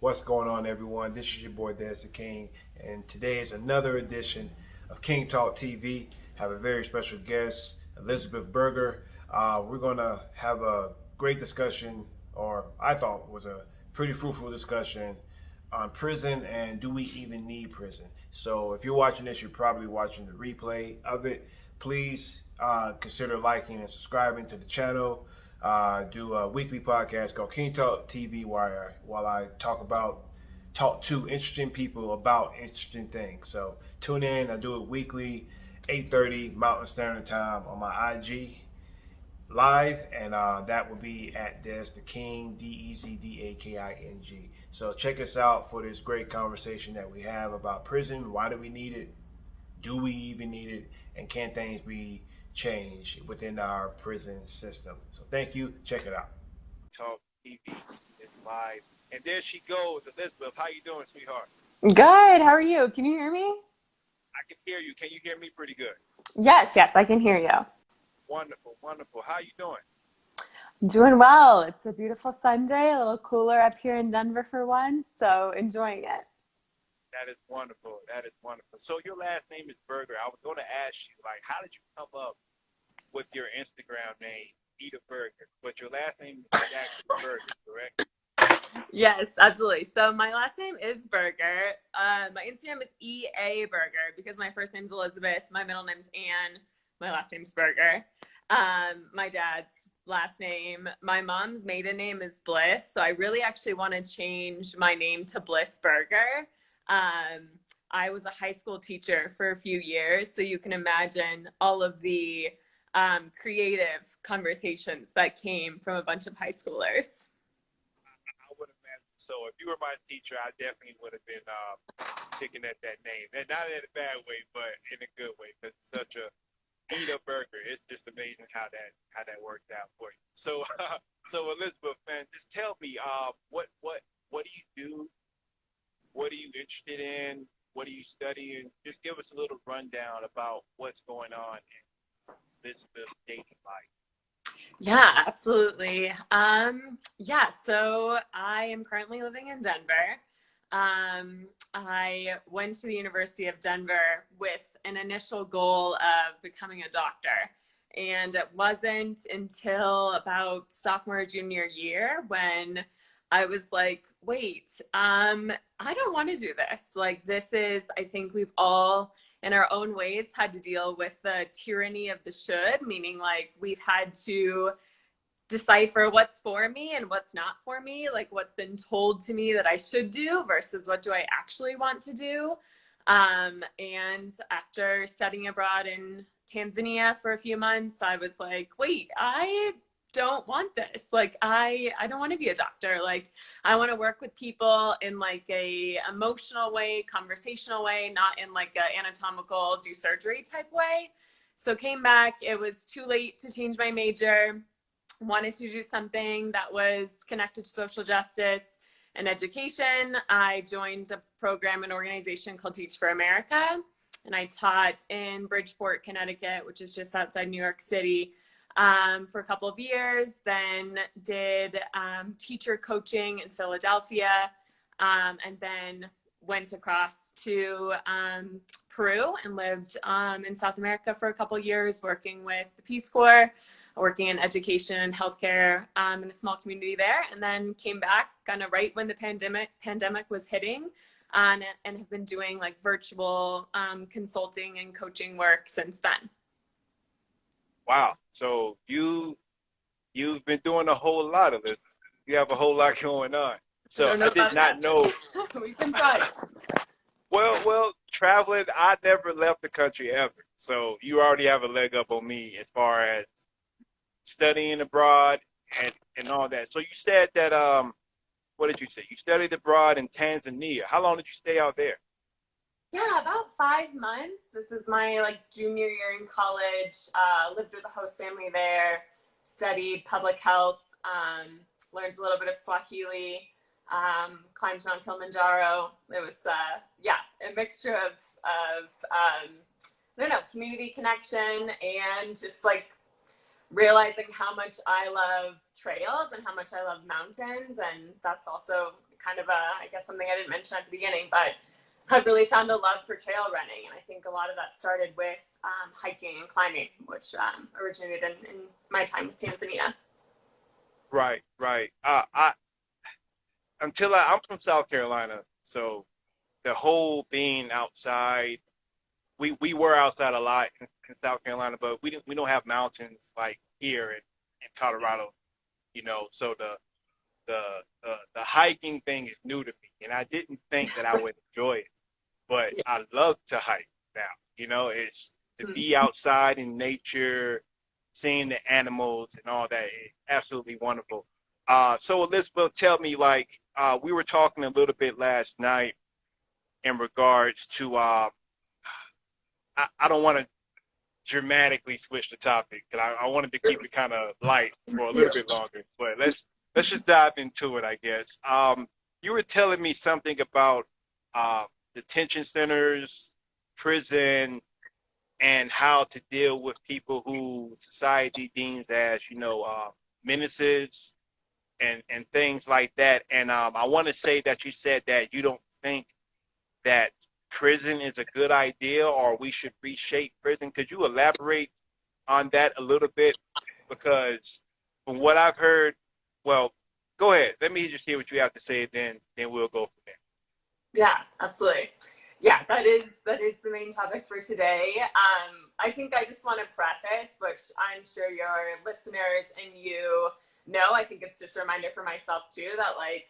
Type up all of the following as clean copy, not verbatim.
What's going on, everyone? This is your boy, Des the King, and today is another edition of King Talk TV. Have a very special guest, Elizabeth Berger. We're going to have a great discussion, or I thought was a pretty fruitful discussion on prison and do we even need prison. So if you're watching this, you're probably watching the replay of it. Please consider liking and subscribing to the channel. Do a weekly podcast called King Talk TV while I talk to interesting people about interesting things. So tune in. I do it weekly, 8:30 Mountain Standard Time on my IG live, and that will be at Des the King, DEZDAKING. So check us out for this great conversation that we have about prison. Why do we need it? Do we even need it? And can things be changed within our prison system? So thank you. Check it out. Talk TV is live. And there she goes, Elizabeth. How you doing, sweetheart? Good. How are you? Can you hear me? I can hear you. Can you hear me pretty good? Yes, I can hear you. Wonderful, wonderful. How you doing? I'm doing well. It's a beautiful Sunday, a little cooler up here in Denver for once, so enjoying it. That is wonderful. That is wonderful. So your last name is Berger. I was going to ask you, like, how did you come up with your Instagram name, Eda Berger? But your last name is actually Berger, correct? Yes, absolutely. So my last name is Berger. My Instagram is EA Berger because my first name's Elizabeth, my middle name's Anne, my last name's Berger. My dad's last name, my mom's maiden name is Bliss, so I really actually want to change my name to Bliss Berger. I was a high school teacher for a few years, so you can imagine all of the creative conversations that came from a bunch of high schoolers. I would imagine. So if you were my teacher, I definitely would have been picking at that name. And not in a bad way, but in a good way, because it's such a Eda Berger. It's just amazing how that worked out for you. So so Elizabeth, man, just tell me, what do you do? What are you interested in? What are you studying? Just give us a little rundown about what's going on in Elizabeth's dating life. Yeah, absolutely. So I am currently living in Denver. I went to the University of Denver with an initial goal of becoming a doctor. And it wasn't until about sophomore, junior year when I was like, wait, I don't want to do this. Like, this is, I think we've all in our own ways had to deal with the tyranny of the should, meaning like we've had to decipher what's for me and what's not for me, like what's been told to me that I should do versus what do I actually want to do. And after studying abroad in Tanzania for a few months, I was like, wait, I don't want this. Like, I don't want to be a doctor. Like, I want to work with people in like a emotional way, conversational way, not in like a anatomical do surgery type way. So came back, it was too late to change my major, wanted to do something that was connected to social justice and education. I joined a program and organization called Teach for America, and I taught in Bridgeport, Connecticut, which is just outside New York City, for a couple of years, then did teacher coaching in Philadelphia, and then went across to Peru and lived in South America for a couple of years, working with the Peace Corps, working in education and healthcare in a small community there, and then came back kind of right when the pandemic was hitting, and have been doing like virtual consulting and coaching work since then. Wow. So you've been doing a whole lot of it. You have a whole lot going on. So I did not know. We've been trying. Well, traveling, I never left the country ever. So you already have a leg up on me as far as studying abroad and all that. So you said that what did you say? You studied abroad in Tanzania. How long did you stay out there? Yeah, about 5 months. This is my like junior year in college. Lived with a host family there, studied public health, learned a little bit of Swahili, climbed Mount Kilimanjaro. It was a mixture of I don't know, community connection and just like realizing how much I love trails and how much I love mountains. And that's also kind of I guess something I didn't mention at the beginning, but I've really found a love for trail running. And I think a lot of that started with hiking and climbing, which originated in my time with Tanzania. Right, right. I'm from South Carolina, so the whole being outside, we were outside a lot in South Carolina, but we don't have mountains like here in Colorado, So the hiking thing is new to me, and I didn't think that I would enjoy it, but Yeah. I love to hike now. It's to be outside in nature, seeing the animals and all that. It's absolutely wonderful. So Elizabeth, tell me, like, we were talking a little bit last night in regards to, I don't want to dramatically switch the topic, because I wanted to keep it kind of light for a little bit longer, but let's just dive into it, I guess. You were telling me something about detention centers, prison, and how to deal with people who society deems as, menaces and things like that. And I want to say that you said that you don't think that prison is a good idea, or we should reshape prison. Could you elaborate on that a little bit? Because from what I've heard, well, go ahead. Let me just hear what you have to say, then we'll go from there. Yeah, absolutely. Yeah, that is the main topic for today. I think I just want to preface, which I'm sure your listeners and you know, I think it's just a reminder for myself too, that like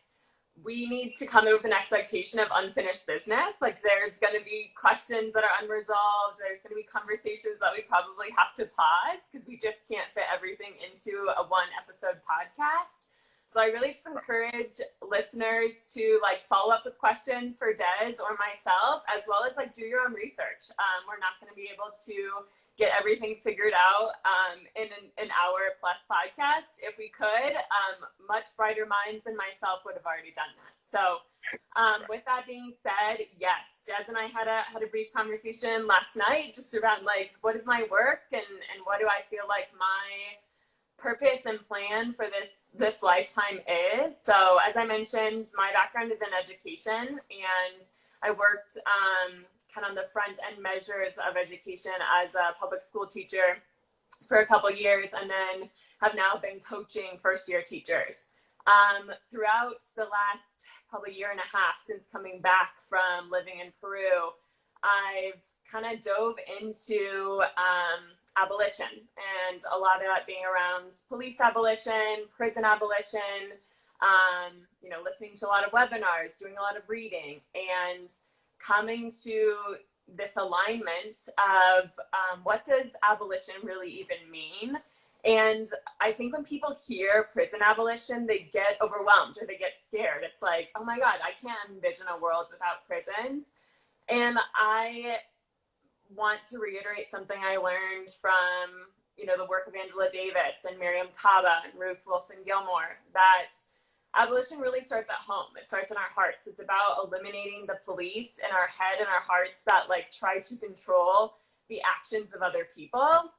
we need to come with an expectation of unfinished business. Like there's going to be questions that are unresolved. There's going to be conversations that we probably have to pause because we just can't fit everything into a one episode podcast. So I really just encourage listeners to like follow up with questions for Des or myself, as well as like do your own research. We're not going to be able to get everything figured out in an hour plus podcast. If we could, much brighter minds than myself would have already done that. So with that being said, yes, Des and I had a brief conversation last night just around like, what is my work and what do I feel like my purpose and plan for this lifetime is. So as I mentioned, my background is in education, and I worked kind of on the front end measures of education as a public school teacher for a couple years, and then have now been coaching first year teachers. Throughout the last probably year and a half since coming back from living in Peru, I've kind of dove into abolition, and a lot of that being around police abolition, prison abolition, listening to a lot of webinars, doing a lot of reading, and coming to this alignment of what does abolition really even mean? And I think when people hear prison abolition, they get overwhelmed or they get scared. It's like, oh my God, I can't envision a world without prisons. And I want to reiterate something I learned from, the work of Angela Davis and Miriam Kaba and Ruth Wilson Gilmore, that abolition really starts at home. It starts in our hearts. It's about eliminating the police in our head and our hearts that like try to control the actions of other people.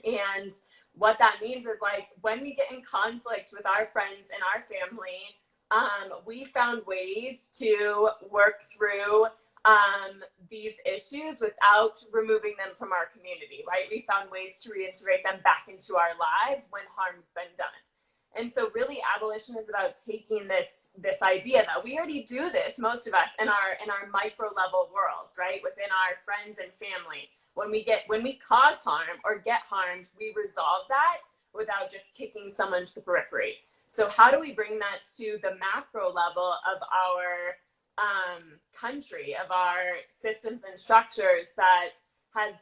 And what that means is like when we get in conflict with our friends and our family, we found ways to work through these issues without removing them from our community, right? We found ways to reintegrate them back into our lives when harm's been done. And so really abolition is about taking this idea that we already do this, most of us, in our micro level worlds, right? Within our friends and family. When we cause harm or get harmed, we resolve that without just kicking someone to the periphery. So how do we bring that to the macro level of our country, of our systems and structures that has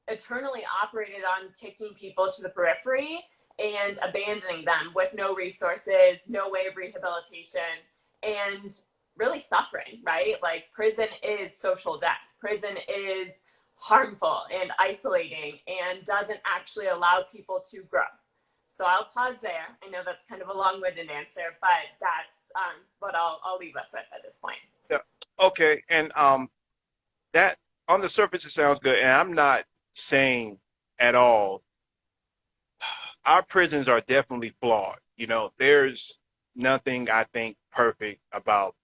eternally operated on kicking people to the periphery and abandoning them with no resources, no way of rehabilitation, and really suffering, right? Like prison is social death. Prison is harmful and isolating and doesn't actually allow people to grow. So I'll pause there. I know that's kind of a long-winded answer, but that's what I'll leave us with at this point. Yeah. Okay. And that on the surface it sounds good, and I'm not saying at all our prisons are definitely flawed. You know, there's nothing I think perfect about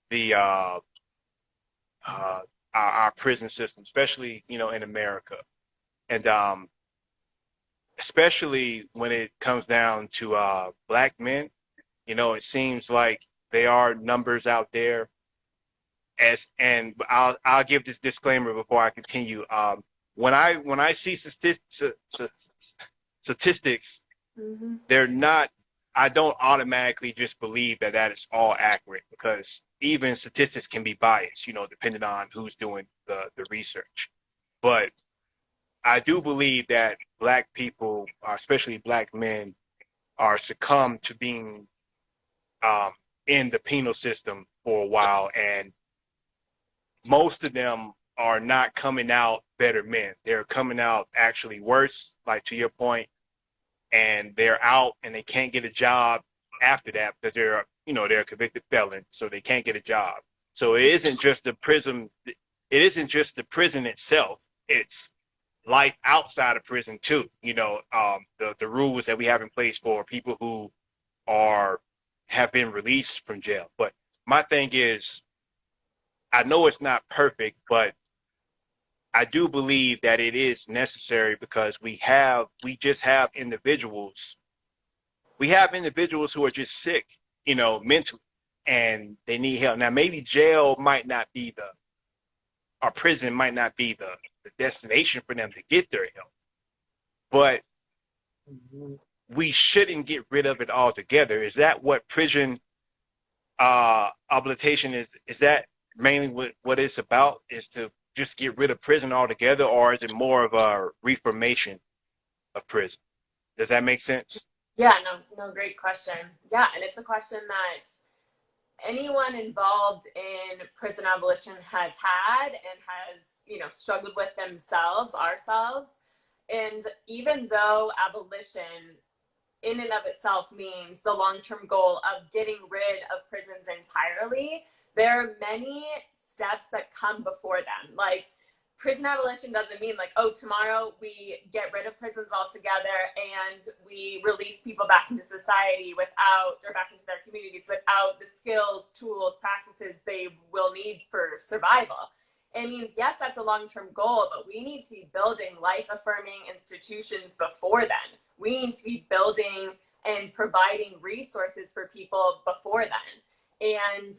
the uh, our prison system, especially in America, and especially when it comes down to black men. It seems like there are numbers out there and I'll give this disclaimer before I continue. When I see statistics, Mm-hmm. they're not. I don't automatically just believe that is all accurate, because even statistics can be biased, depending on who's doing the research. But I do believe that black people, especially black men, are succumb to being um, in the penal system for a while, and most of them are not coming out better men. They're coming out actually worse, like to your point, and they're out and they can't get a job after that because they're a convicted felon, so they can't get a job. So it isn't just the prison. It isn't just the prison itself. It's life outside of prison too. The rules that we have in place for people who have been released from jail. But my thing is, I know it's not perfect, but I do believe that it is necessary, because we just have individuals. We have individuals who are just sick, mentally, and they need help. Now, maybe jail might not be or prison might not be the destination for them to get their help, but we shouldn't get rid of it altogether. Is that what prison Abolition is that mainly what it's about, is to just get rid of prison altogether, or is it more of a reformation of prison? Does that make sense? Yeah, no, great question. Yeah, and it's a question that anyone involved in prison abolition has had and has, struggled with ourselves. And even though abolition in and of itself means the long-term goal of getting rid of prisons entirely, there are many steps that come before them. Like, prison abolition doesn't mean like, oh, tomorrow we get rid of prisons altogether and we release people back into society or back into their communities without the skills, tools, practices they will need for survival. It means, yes, that's a long-term goal, but we need to be building life-affirming institutions before then. We need to be building and providing resources for people before then. And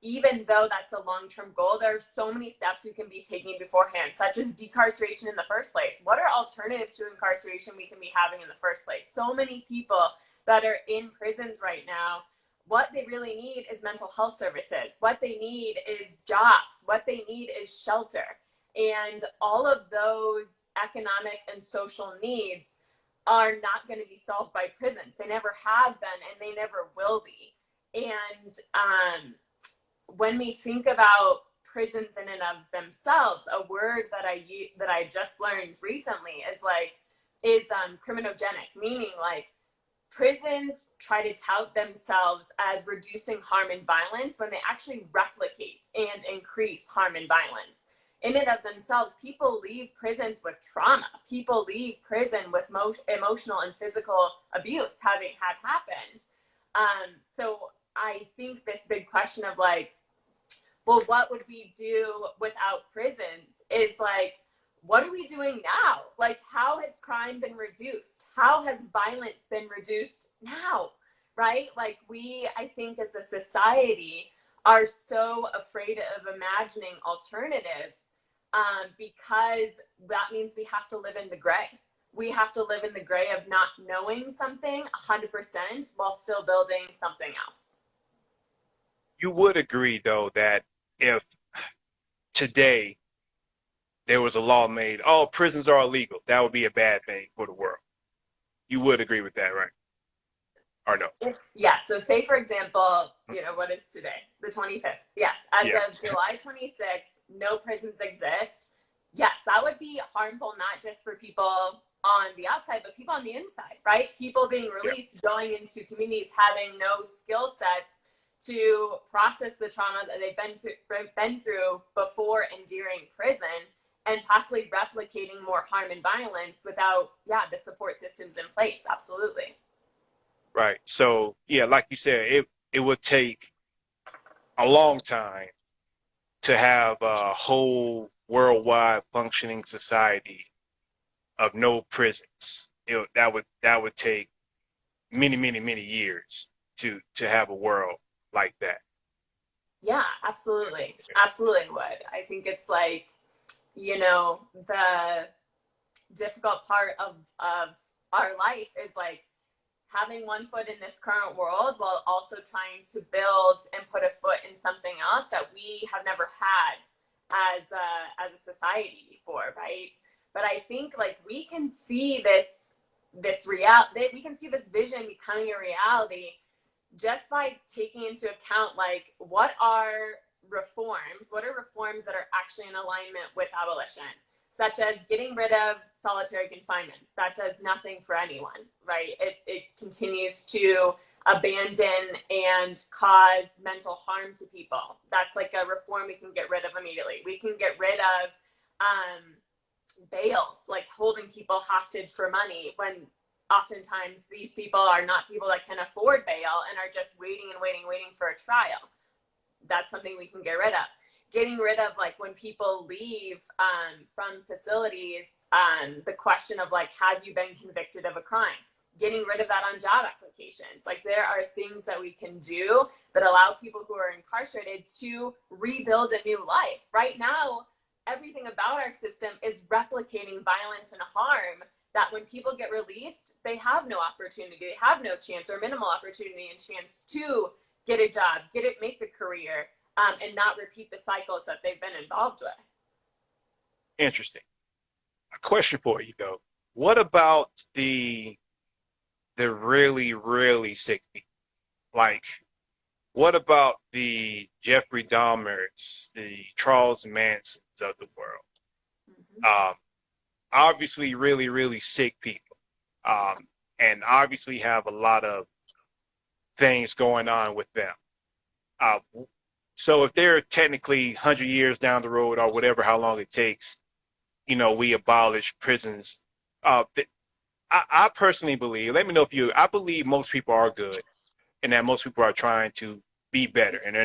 even though that's a long-term goal, there are so many steps we can be taking beforehand, such as decarceration in the first place. What are alternatives to incarceration we can be having in the first place? So many people that are in prisons right now, what they really need is mental health services. What they need is jobs. What they need is shelter. And all of those economic and social needs are not going to be solved by prisons. They never have been, and they never will be. And when we think about prisons in and of themselves, a word that I just learned recently is criminogenic, meaning like prisons try to tout themselves as reducing harm and violence when they actually replicate and increase harm and violence. In and of themselves, people leave prisons with trauma. People leave prison with emotional and physical abuse having had happened. So I think this big question of like, well, what would we do without prisons is like, what are we doing now? Like, how has crime been reduced? How has violence been reduced now? Right? Like, I think as a society, are so afraid of imagining alternatives because that means we have to live in the gray. We have to live in the gray of not knowing something 100% while still building something else. You would agree, though, that if today there was a law made, oh, prisons are illegal, that would be a bad thing for the world. You would agree with that, right? Or no? Yeah. So say, for example, what is today? The 25th. Yes. As of July 26th, no prisons exist. Yes, that would be harmful, not just for people on the outside, but people on the inside, right? People being released, going into communities, having no skill sets to process the trauma that they've been through before and during prison, and possibly replicating more harm and violence without, the support systems in place. Absolutely. Right. So yeah, like you said, it would take a long time to have a whole worldwide functioning society of no prisons. That would take many, many, many years to have a world like that. Yeah, absolutely. Absolutely would. I think it's like, the difficult part of our life is like having one foot in this current world while also trying to build and put a foot in something else that we have never had as a society before, right? But I think like we can see this we can see this vision becoming a reality just by taking into account like what are reforms that are actually in alignment with abolition, such as getting rid of solitary confinement. That does nothing for anyone, right? It continues to abandon and cause mental harm to people. That's like a reform we can get rid of immediately. We can get rid of bails, like holding people hostage for money when oftentimes these people are not people that can afford bail and are just waiting and waiting for a trial. That's something we can get rid of. Getting rid of like when people leave from facilities, the question of like, have you been convicted of a crime? Getting rid of that on job applications. Like there are things that we can do that allow people who are incarcerated to rebuild a new life. Right now, everything about our system is replicating violence and harm, that when people get released, they have no opportunity, they have no chance or minimal opportunity and chance to get a job, make a career, and not repeat the cycles that they've been involved with. Interesting. A question for you though. What about the really, really sick people? Like, what about the Jeffrey Dahmers, the Charles Mansons of the world? Mm-hmm. Obviously really, really sick people, and obviously have a lot of things going on with them. So if they're technically 100 years down the road or whatever, how long it takes, we abolish prisons. I personally believe, let me know if I believe most people are good and that most people are trying to be better, and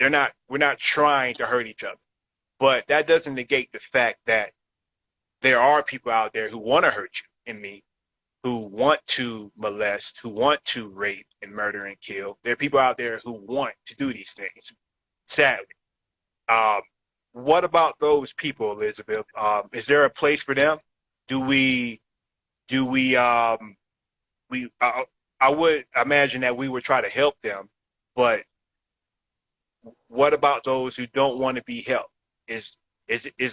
we're not trying to hurt each other. But that doesn't negate the fact that there are people out there who want to hurt you and me, who want to molest, who want to rape and murder and kill. There are people out there who want to do these things, sadly. What about those people, Elizabeth? Is there a place for them? I would imagine that we would try to help them, but what about those who don't want to be helped? Is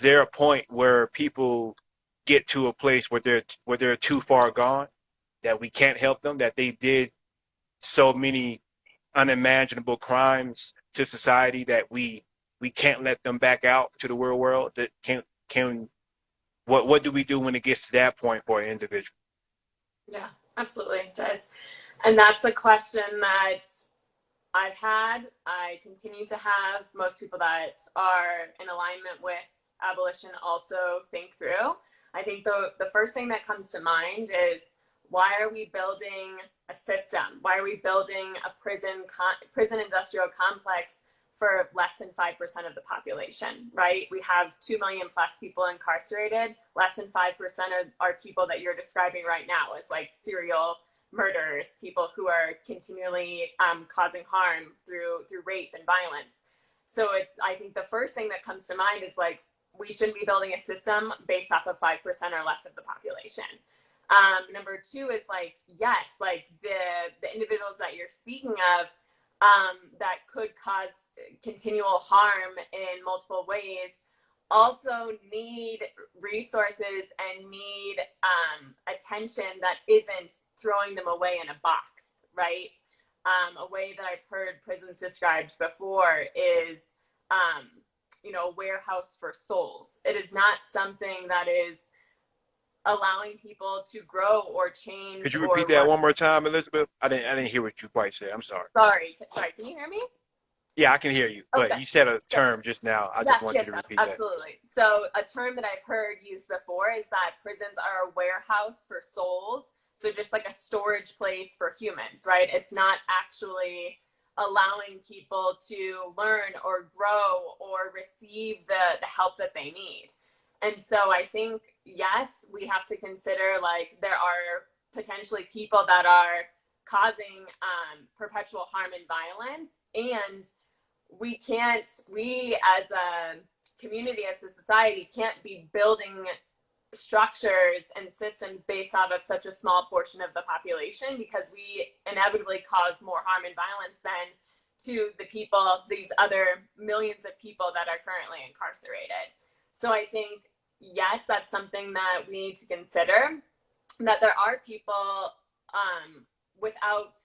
there a point where people get to a place where they're too far gone, that we can't help them, that they did so many unimaginable crimes to society that we can't let them back out to the real world? That what do we do when it gets to that point for an individual? Yeah, absolutely, it does. And that's a question that I've had, I continue to have, most people that are in alignment with abolition also think through. I think the first thing that comes to mind is, why are we building a system? Why are we building a prison industrial complex for less than 5% of the population, right? We have 2 million plus people incarcerated. Less than 5% are people that you're describing right now as like serial murderers, people who are continually causing harm through rape and violence. So I think the first thing that comes to mind is like, we shouldn't be building a system based off of 5% or less of the population. Number two is like, yes, like the individuals that you're speaking of that could cause continual harm in multiple ways also need resources and need attention that isn't throwing them away in a box, right? A way that I've heard prisons described before is, a warehouse for souls. It is not something that is allowing people to grow or change. Could you repeat that one more time, Elizabeth? I didn't hear what you quite said. I'm sorry. Sorry. Can you hear me? Yeah, I can hear you, but okay. You said a term just now. I just want you to repeat that. Absolutely. So a term that I've heard used before is that prisons are a warehouse for souls So just like a storage place for humans, right? It's not actually allowing people to learn or grow or receive the help that they need. And so I think, yes, we have to consider like there are potentially people that are causing perpetual harm and violence, and we as a community, as a society, can't be building structures and systems based off of such a small portion of the population, because we inevitably cause more harm and violence than to the people, these other millions of people that are currently incarcerated. So I think, yes, that's something that we need to consider, that there are people without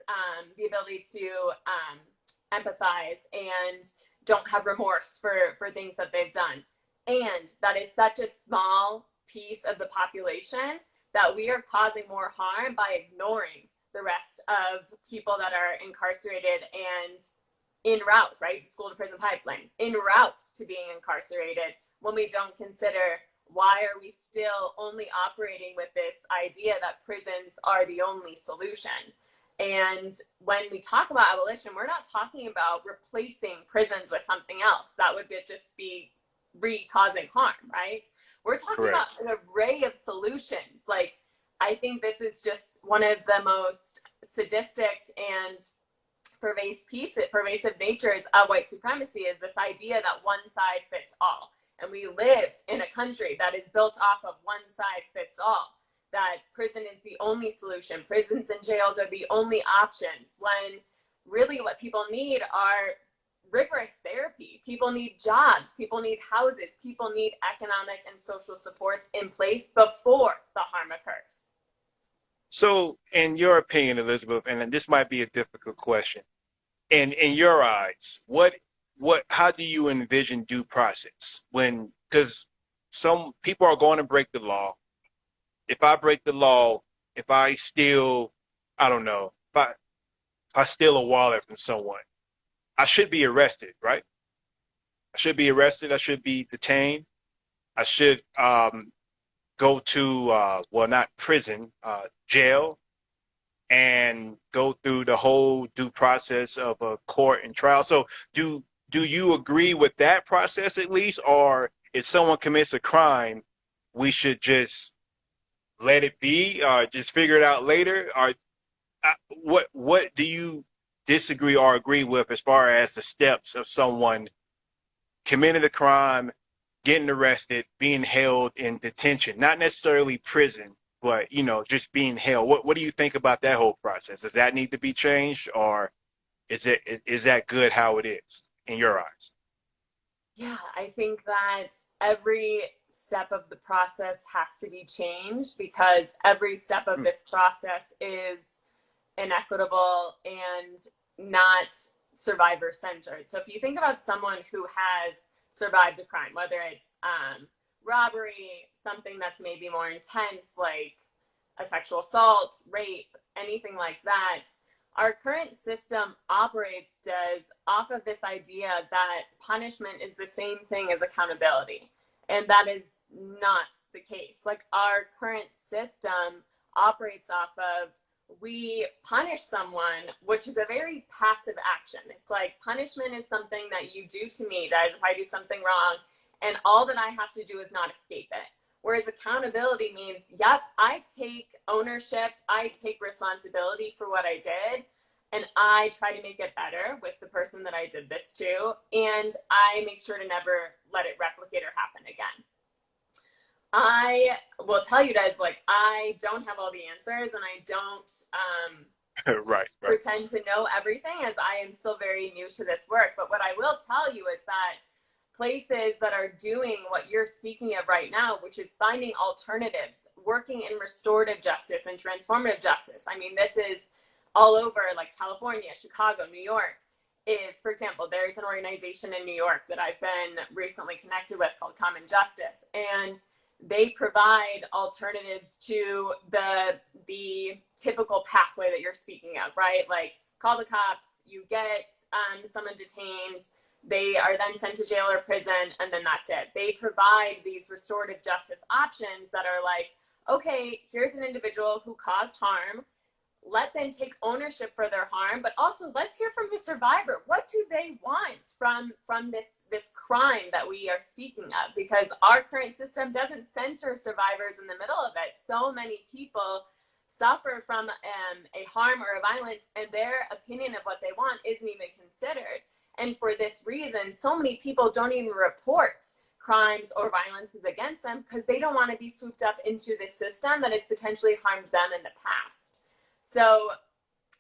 the ability to empathize and don't have remorse for things that they've done. And that is such a small piece of the population that we are causing more harm by ignoring the rest of people that are incarcerated and en route, right? School to prison pipeline, en route to being incarcerated, when we don't consider why are we still only operating with this idea that prisons are the only solution. And when we talk about abolition, we're not talking about replacing prisons with something else. That would just be re-causing harm, right? We're talking Correct. about an array of solutions. Like, I think this is just one of the most sadistic and pervasive natures of white supremacy, is this idea that one size fits all. And we live in a country that is built off of one size fits all, that prison is the only solution. Prisons and jails are the only options, when really what people need are rigorous therapy. People need jobs, people need houses, people need economic and social supports in place before the harm occurs. So, in your opinion, Elizabeth, and this might be a difficult question, in your eyes, how do you envision due process? Because some people are going to break the law. If I break the law, if I steal, I don't know, if I steal a wallet from someone, I should be arrested, right? I should be arrested. I should be detained. I should go to, well, not prison, jail, and go through the whole due process of a court and trial. So do you agree with that process at least? Or if someone commits a crime, we should just let it be, just figure it out later? Or what do you disagree or agree with as far as the steps of someone committing a crime, getting arrested, being held in detention, not necessarily prison, but just being held? What do you think about that whole process? Does that need to be changed, or is that good how it is in your eyes? Yeah, I think that every step of the process has to be changed, because every step of this process is inequitable and not survivor centered. So if you think about someone who has survived a crime, whether it's robbery, something that's maybe more intense like a sexual assault, rape, anything like that, our current system operates off of this idea that punishment is the same thing as accountability. And that is not the case. Like, our current system operates off of, we punish someone, which is a very passive action. It's like, punishment is something that you do to me, guys, if I do something wrong, and all that I have to do is not escape it. Whereas accountability means, yep, I take ownership, I take responsibility for what I did, and I try to make it better with the person that I did this to, and I make sure to never let it replicate or happen again. I will tell you guys, like, I don't have all the answers, and I don't right. pretend to know everything, as I am still very new to this work. But what I will tell you is that places that are doing what you're speaking of right now, which is finding alternatives, working in restorative justice and transformative justice. I mean, this is all over, like California, Chicago, New York. Is, for example, there's an organization in New York that I've been recently connected with called Common Justice, and they provide alternatives to the typical pathway that you're speaking of, right? Like, call the cops, you get someone detained, they are then sent to jail or prison, and then that's it. They provide these restorative justice options that are like, okay, here's an individual who caused harm. Let them take ownership for their harm, but also let's hear from the survivor. What do they want from this crime that we are speaking of? Because our current system doesn't center survivors in the middle of it. So many people suffer from a harm or a violence, and their opinion of what they want isn't even considered. And for this reason, so many people don't even report crimes or violences against them because they don't want to be swooped up into this system that has potentially harmed them in the past. So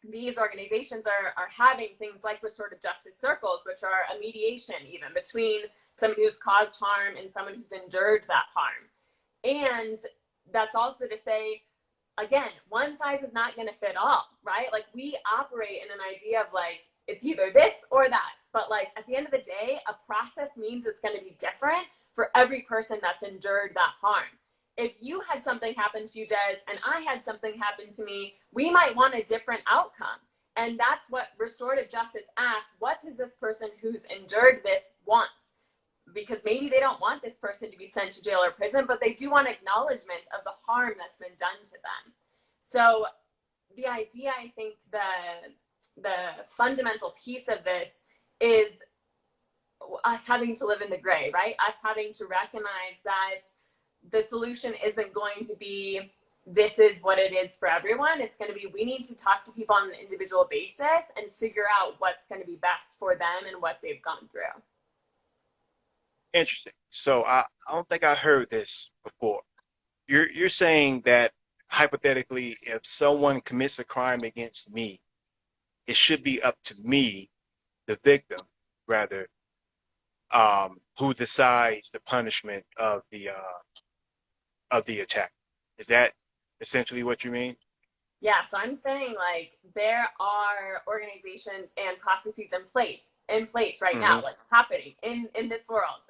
these organizations are having things like restorative justice circles, which are a mediation even between someone who's caused harm and someone who's endured that harm. And that's also to say, again, one size is not going to fit all, right? Like, we operate in an idea of like, it's either this or that. But like, at the end of the day, a process means it's going to be different for every person that's endured that harm. If you had something happen to you, Des, and I had something happen to me, we might want a different outcome. And that's what restorative justice asks. What does this person who's endured this want? Because maybe they don't want this person to be sent to jail or prison, but they do want acknowledgement of the harm that's been done to them. So the idea, I think, the fundamental piece of this is us having to live in the gray, right? Us having to recognize that the solution isn't going to be, this is what it is for everyone. It's going to be, we need to talk to people on an individual basis and figure out what's going to be best for them and what they've gone through. Interesting. So I don't think I heard this before. You're saying that hypothetically, if someone commits a crime against me, it should be up to me, the victim, rather, who decides the punishment of the attack. Is that essentially what you mean? Yeah, so I'm saying, like, there are organizations and processes in place right now, like happening in this world,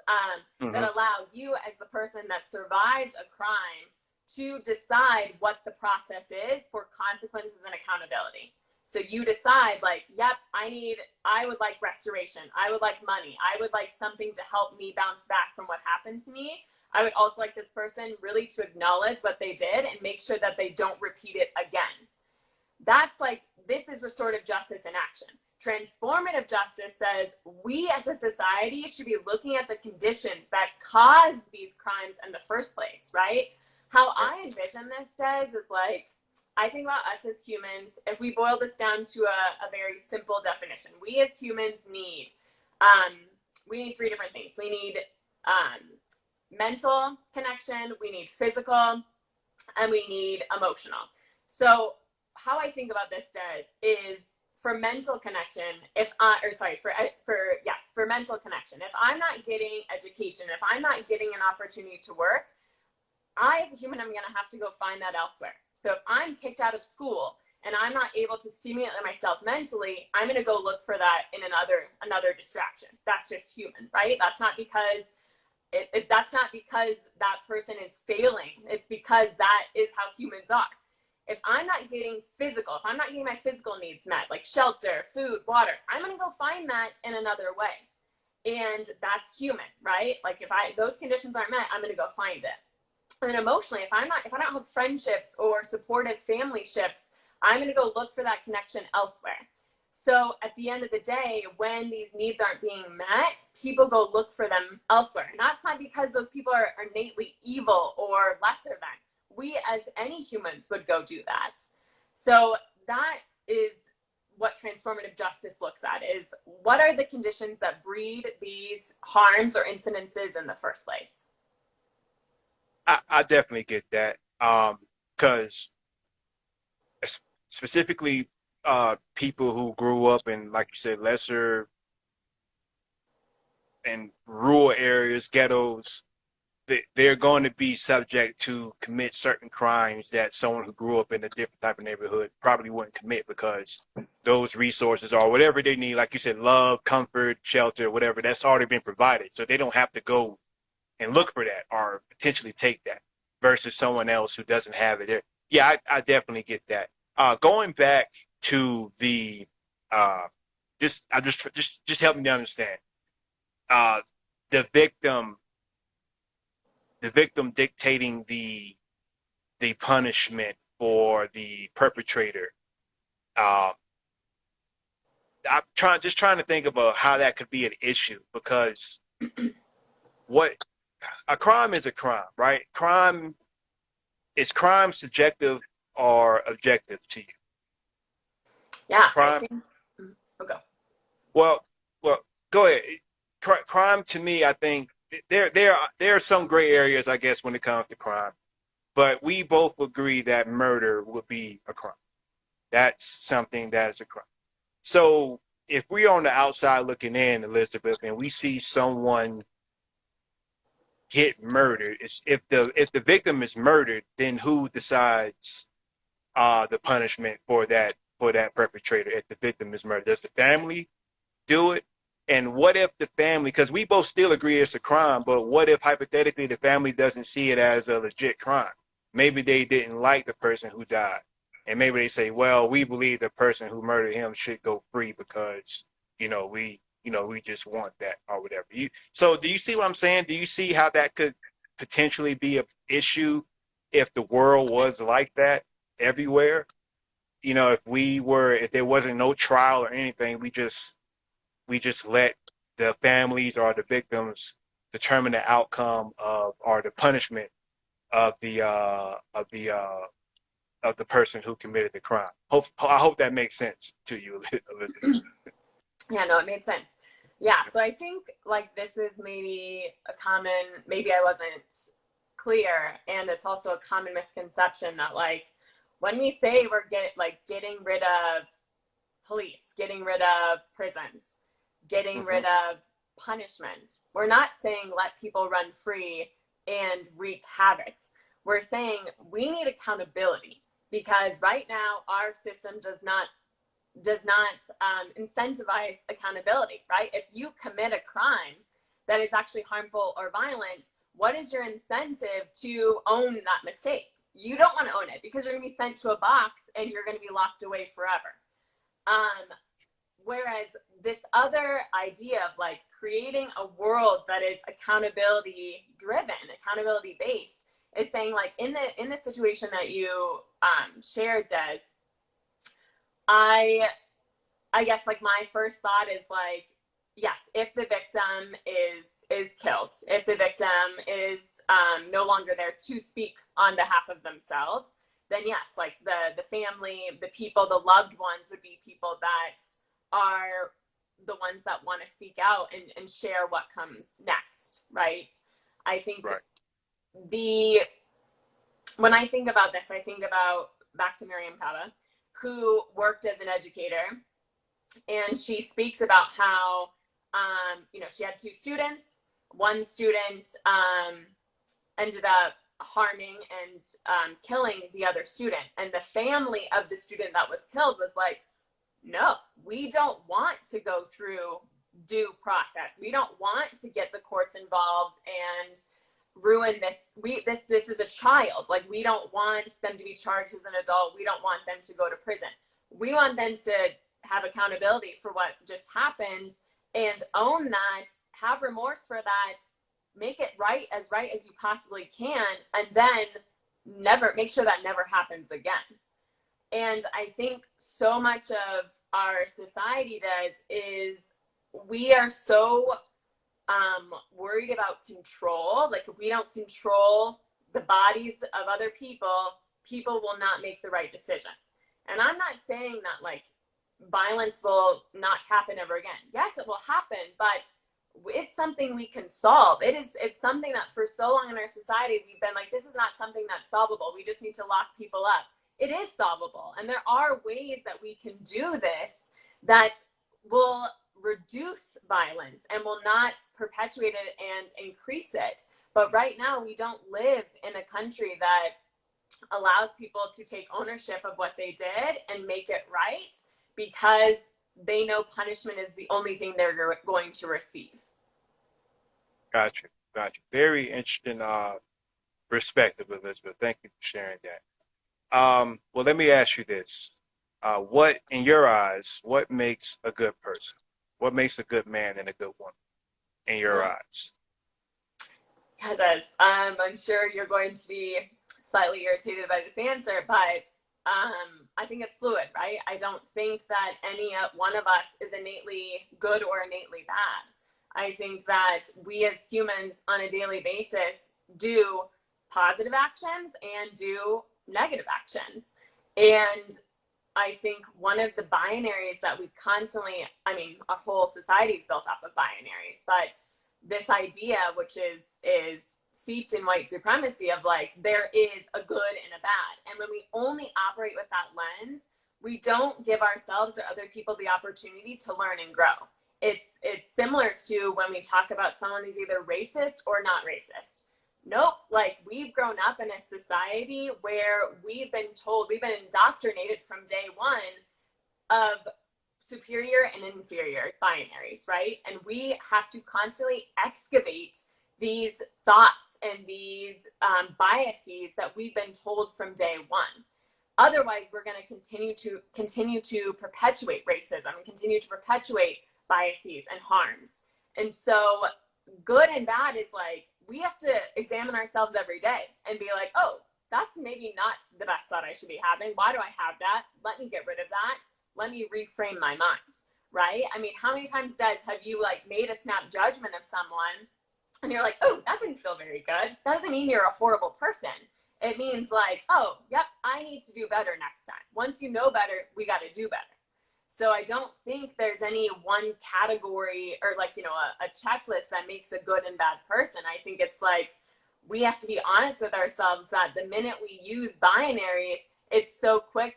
that allow you as the person that survived a crime to decide what the process is for consequences and accountability. So you decide, like, yep, I would like restoration. I would like money. I would like something to help me bounce back from what happened to me. I would also like this person really to acknowledge what they did and make sure that they don't repeat it again. That's like, this is restorative justice in action. Transformative justice says we as a society should be looking at the conditions that caused these crimes in the first place, right? How I envision this, Des, is like, I think about us as humans. If we boil this down to a very simple definition, we as humans need three different things. We need mental connection, we need physical, and we need emotional. So how I think about this, Des, is for mental connection, for mental connection, if I'm not getting education, if I'm not getting an opportunity to work, I as a human, I'm going to have to go find that elsewhere. So if I'm kicked out of school and I'm not able to stimulate myself mentally, I'm going to go look for that in another distraction. That's just human, right? That's not because that's not because that person is failing. It's because that is how humans are. If I'm not getting physical, if I'm not getting my physical needs met, like shelter, food, water, I'm going to go find that in another way. And that's human, right? Like, if those conditions aren't met, I'm going to go find it. And then emotionally, if I don't have friendships or supportive family ships, I'm going to go look for that connection elsewhere. So at the end of the day, when these needs aren't being met, people go look for them elsewhere. And that's not because those people are innately evil or lesser than. We as any humans would go do that. So that is what transformative justice looks at, is what are the conditions that breed these harms or incidences in the first place? I definitely get that. Because specifically people who grew up in, like you said, lesser and rural areas, ghettos, they're going to be subject to commit certain crimes that someone who grew up in a different type of neighborhood probably wouldn't commit, because those resources or whatever they need, like you said, love, comfort, shelter, whatever, that's already been provided. So they don't have to go and look for that or potentially take that, versus someone else who doesn't have it. Yeah, I definitely get that. Going back to the just help me to understand. The victim dictating the the punishment for the perpetrator. Um, I'm trying to think about how that could be an issue, because what a crime is a crime, right? Is crime subjective or objective to you? Yeah, I Crime. think. Okay. Well, well, go ahead. Crime to me, I think there are some gray areas, I guess, when it comes to crime. But we both agree that murder would be a crime. That's something that is a crime. So if we're on the outside looking in, Elizabeth, and we see someone get murdered, if the victim is murdered, then who decides the punishment for that perpetrator if the victim is murdered? Does the family do it? And what if the family, because we both still agree it's a crime, but what if hypothetically the family doesn't see it as a legit crime? Maybe they didn't like the person who died. And maybe they say, well, we believe the person who murdered him should go free because, we just want that or whatever. So do you see what I'm saying? Do you see how that could potentially be an issue if the world was like that everywhere? If there wasn't no trial or anything, we just let the families or the victims determine the outcome of or the punishment of the person who committed the crime. I hope that makes sense to you, Elizabeth. Yeah, no, it made sense. Yeah, so I think like this is maybe maybe I wasn't clear, and it's also a common misconception that like when we say we're getting rid of police, getting rid of prisons, getting rid of punishment, we're not saying let people run free and wreak havoc. We're saying we need accountability, because right now our system does not incentivize accountability, right? If you commit a crime that is actually harmful or violent, what is your incentive to own that mistake? You don't want to own it, because you're going to be sent to a box and you're going to be locked away forever. Whereas this other idea of like creating a world that is accountability driven, accountability based, is saying like in the situation that you shared, Des, I guess like my first thought is like, yes, if the victim is killed, if the victim is no longer there to speak on behalf of themselves, then yes, like the family, the people, the loved ones would be people that are the ones that want to speak out and share what comes next, right? I think Right. When I think about this, I think about back to Miriam Kaba, who worked as an educator, and she speaks about how she had two students. One student ended up harming and killing the other student, and the family of the student that was killed was like, no, we don't want to go through due process. We don't want to get the courts involved and ruin this. This is a child. Like, we don't want them to be charged as an adult. We don't want them to go to prison. We want them to have accountability for what just happened and own that, have remorse for that, make it right as you possibly can, and then make sure that never happens again. And I think so much of our society is we are so worried about control. Like, if we don't control the bodies of other people, people will not make the right decision. And I'm not saying that like violence will not happen ever again. Yes, it will happen, but it's something we can solve. It's something that for so long in our society we've been like, this is not something that's solvable. We just need to lock people up. It is solvable, and there are ways that we can do this that will reduce violence and will not perpetuate it and increase it. But right now we don't live in a country that allows people to take ownership of what they did and make it right, because they know punishment is the only thing they're going to receive. Gotcha. Very interesting perspective, Elizabeth. Thank you for sharing that. Well, let me ask you this. What, in your eyes, what makes a good person? What makes a good man and a good woman in your eyes? Yeah, it does. I'm sure you're going to be slightly irritated by this answer, but I think it's fluid, right? I don't think that any one of us is innately good or innately bad. I think that we as humans on a daily basis do positive actions and do negative actions. And I think one of the binaries that we constantly, I mean, our whole society is built off of binaries, but this idea, which is seeped in white supremacy of like, there is a good and a bad. And when we only operate with that lens, we don't give ourselves or other people the opportunity to learn and grow. It's similar to when we talk about someone who's either racist or not racist. Nope, like we've grown up in a society where we've been told, we've been indoctrinated from day one of superior and inferior binaries, right? And we have to constantly excavate these thoughts and these biases that we've been told from day one. Otherwise, we're going to continue to perpetuate racism and continue to perpetuate biases and harms. And so good and bad is like, we have to examine ourselves every day and be like, oh, that's maybe not the best thought I should be having. Why do I have that? Let me get rid of that. Let me reframe my mind, right? I mean, how many times, Des, have you like made a snap judgment of someone and you're like, oh, that didn't feel very good. That doesn't mean you're a horrible person. It means like, oh, yep, I need to do better next time. Once you know better, we got to do better. So I don't think there's any one category or like, you know, a checklist that makes a good and bad person. I think it's like, we have to be honest with ourselves that the minute we use binaries, it's so quick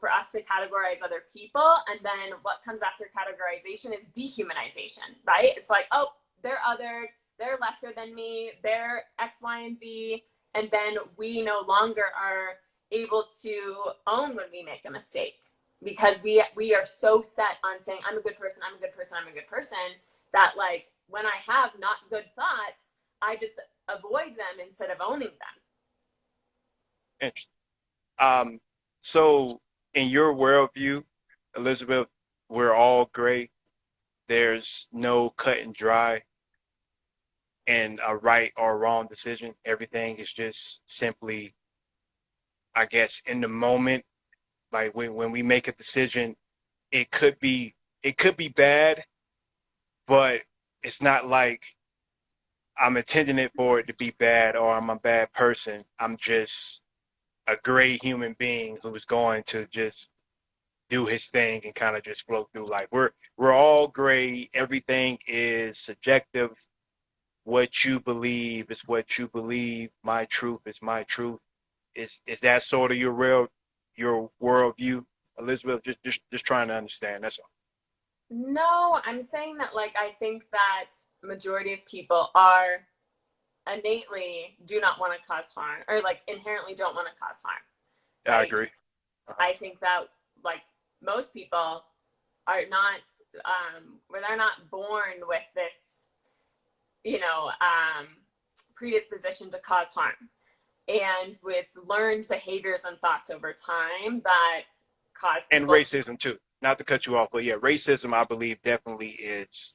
for us to categorize other people. And then what comes after categorization is dehumanization, right? It's like, oh, they're other, they're lesser than me, they're X, Y, and Z. And then we no longer are able to own when we make a mistake, because we are so set on saying, I'm a good person, I'm a good person, I'm a good person, that like when I have not good thoughts, I just avoid them instead of owning them. Interesting. So in your worldview, Elizabeth, we're all gray. There's no cut and dry and a right or wrong decision. Everything is just simply, I guess, in the moment. Like when we make a decision, it could be bad, but it's not like I'm intending it for it to be bad or I'm a bad person. I'm just a gray human being who's going to just do his thing and kind of just flow through life. We're all gray. Everything is subjective. What you believe is what you believe. My truth is my truth. Is that sort of your worldview, Elizabeth? Just trying to understand. That's all. No, I'm saying that like I think that majority of people are innately do not want to cause harm, or like inherently don't want to cause harm. Yeah, Right? I agree. I think that like most people are not where they're not born with this, you know, predisposition to cause harm. And with learned behaviors and thoughts over time that cause And people racism too. Not to cut you off, but yeah, racism, I believe, definitely is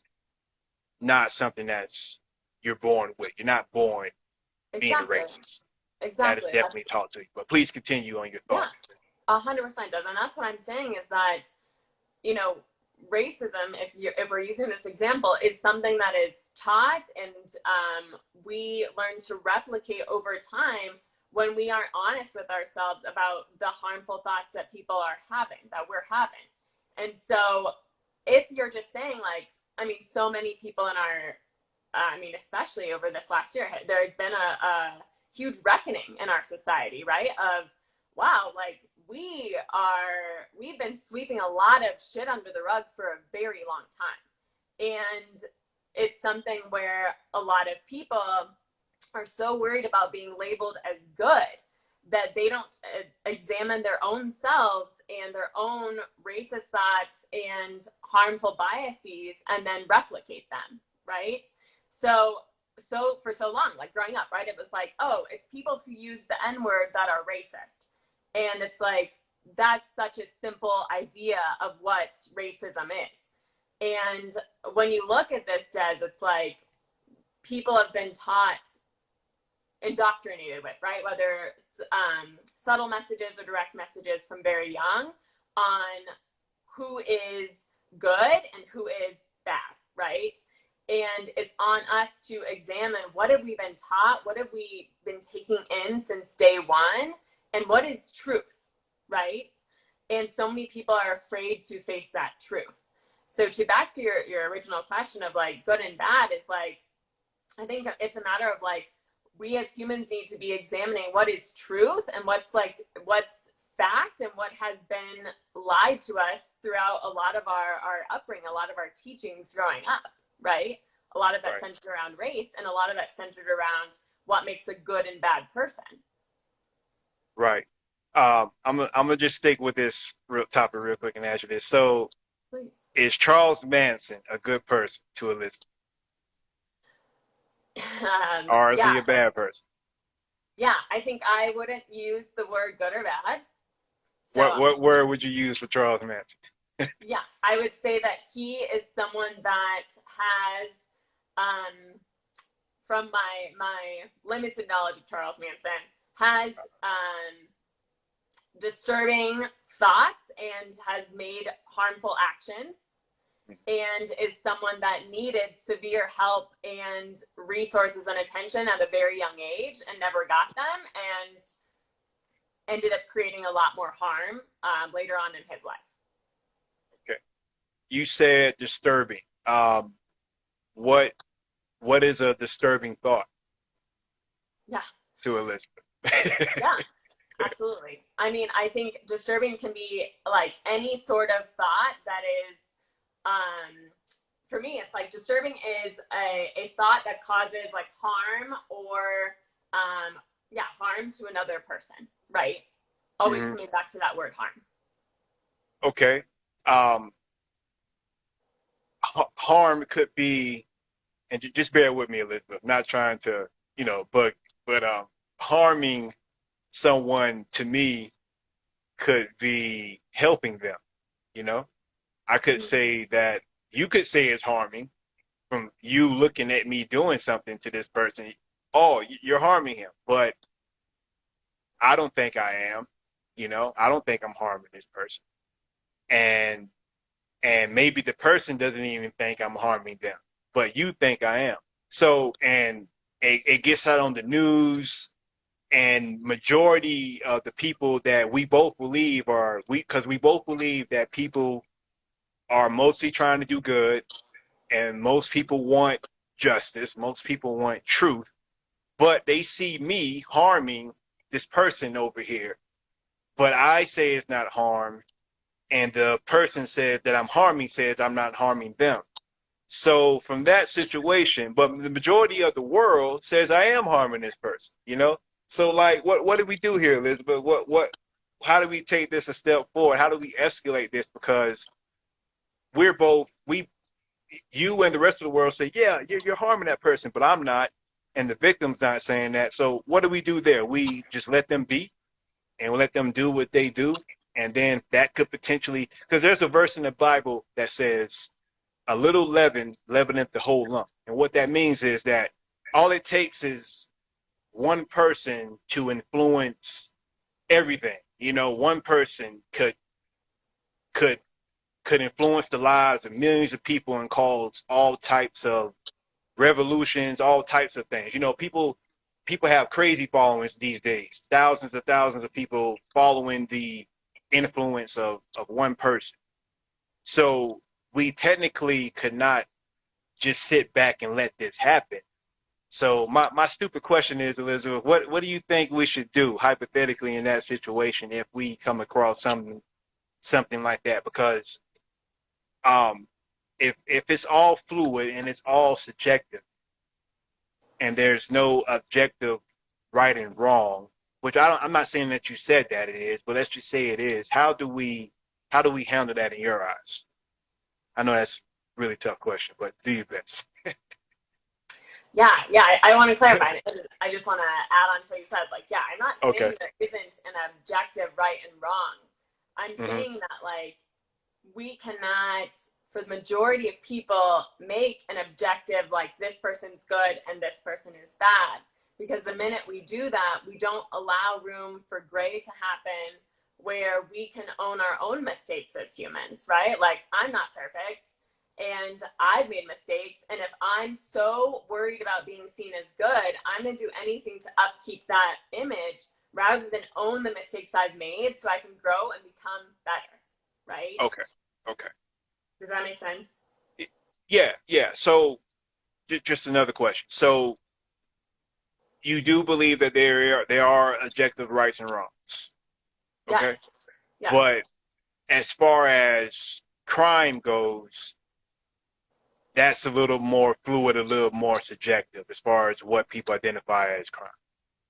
not something that's you're born with. You're not born being a exactly, racist. That is exactly. definitely taught to you. But please continue on your Yeah, thoughts. 100% does. And that's what I'm saying is that, you know, racism, if we're using this example, is something that is taught and we learn to replicate over time when we aren't honest with ourselves about the harmful thoughts that people are having, that we're having. And so if you're just saying like, I mean, so many people in our, I mean, especially over this last year, there's been a huge reckoning in our society, right? Of, wow, like we've been sweeping a lot of shit under the rug for a very long time. And it's something where a lot of people are so worried about being labeled as good that they don't examine their own selves and their own racist thoughts and harmful biases and then replicate them, right? So for so long, like growing up, right, it was like, oh, it's people who use the N-word that are racist. And it's like, that's such a simple idea of what racism is. And when you look at this, Des, it's like people have been taught indoctrinated with, right? Whether subtle messages or direct messages from very young on who is good and who is bad, right? And it's on us to examine, what have we been taught? What have we been taking in since day one? And what is truth, right? And so many people are afraid to face that truth. So to back to your original question of like good and bad is like, I think it's a matter of like, we as humans need to be examining what is truth and what's fact and what has been lied to us throughout a lot of our upbringing, a lot of our teachings growing up, right? A lot of that Right. centered around race, and a lot of that centered around what makes a good and bad person. Right. I'm gonna just stick with this topic real quick and ask you this. So, Please. is Charles Manson a good person to Elizabeth, or is he Yeah. a bad person? Yeah, I think I wouldn't use the word good or bad. So What word would you use for Charles Manson? yeah, I would say that he is someone that has, from my limited knowledge of Charles Manson, has disturbing thoughts and has made harmful actions, and is someone that needed severe help and resources and attention at a very young age and never got them, and ended up creating a lot more harm later on in his life. Okay. You said disturbing. What is a disturbing thought Yeah. to Elizabeth? Yeah, absolutely. I mean, I think disturbing can be like any sort of thought that is, for me, it's like disturbing is a thought that causes like harm or, harm to another person, right? Always Mhm. coming back to that word harm. Okay. Harm could be, and just bear with me, Elizabeth. I'm not trying to, but harming someone to me could be helping them. You know, I could say that you could say it's harming from you looking at me doing something to this person. Oh, you're harming him, but I don't think I am. I don't think I'm harming this person, and maybe the person doesn't even think I'm harming them, but you think I am. So, and it gets out on the news, and majority of the people that we both believe because we both believe that people are mostly trying to do good, and most people want justice, most people want truth, but they see me harming this person over here, but I say it's not harm, and the person says that I'm harming says I'm not harming them. So from that situation, but the majority of the world says I am harming this person. So like, what do we do here, Elizabeth? How do we take this a step forward? How do we escalate this? Because you and the rest of the world say, yeah, you're harming that person, but I'm not, and the victim's not saying that. So what do we do there? We just let them be, and we let them do what they do, and then that could potentially, because there's a verse in the Bible that says, a little leaven leaveneth the whole lump. And what that means is that all it takes is one person to influence everything. One person could influence the lives of millions of people and cause all types of revolutions, all types of things. People have crazy followings these days. Thousands of people following the influence of one person. So we technically could not just sit back and let this happen. So my stupid question is, Elizabeth, what do you think we should do hypothetically in that situation if we come across something like that? Because if it's all fluid and it's all subjective and there's no objective right and wrong, which I'm not saying that you said that it is, but let's just say it is. How do we handle that in your eyes? I know that's a really tough question, but do your best. Yeah, I want to clarify. I just want to add on to what you said. Like, yeah, I'm not Okay. saying there isn't an objective right and wrong. I'm Mm-hmm. saying that, like, we cannot, for the majority of people, make an objective, like, this person's good and this person is bad. because the minute we do that, we don't allow room for gray to happen, where we can own our own mistakes as humans, right? Like, I'm not perfect and I've made mistakes. And if I'm so worried about being seen as good, I'm going to do anything to upkeep that image rather than own the mistakes I've made so I can grow and become better, right? Okay. Okay. Does that make sense? Yeah. Yeah. So just another question. So you do believe that there are objective rights and wrongs. Okay. Yes. Yes. But as far as crime goes, that's a little more fluid, a little more subjective as far as what people identify as crime.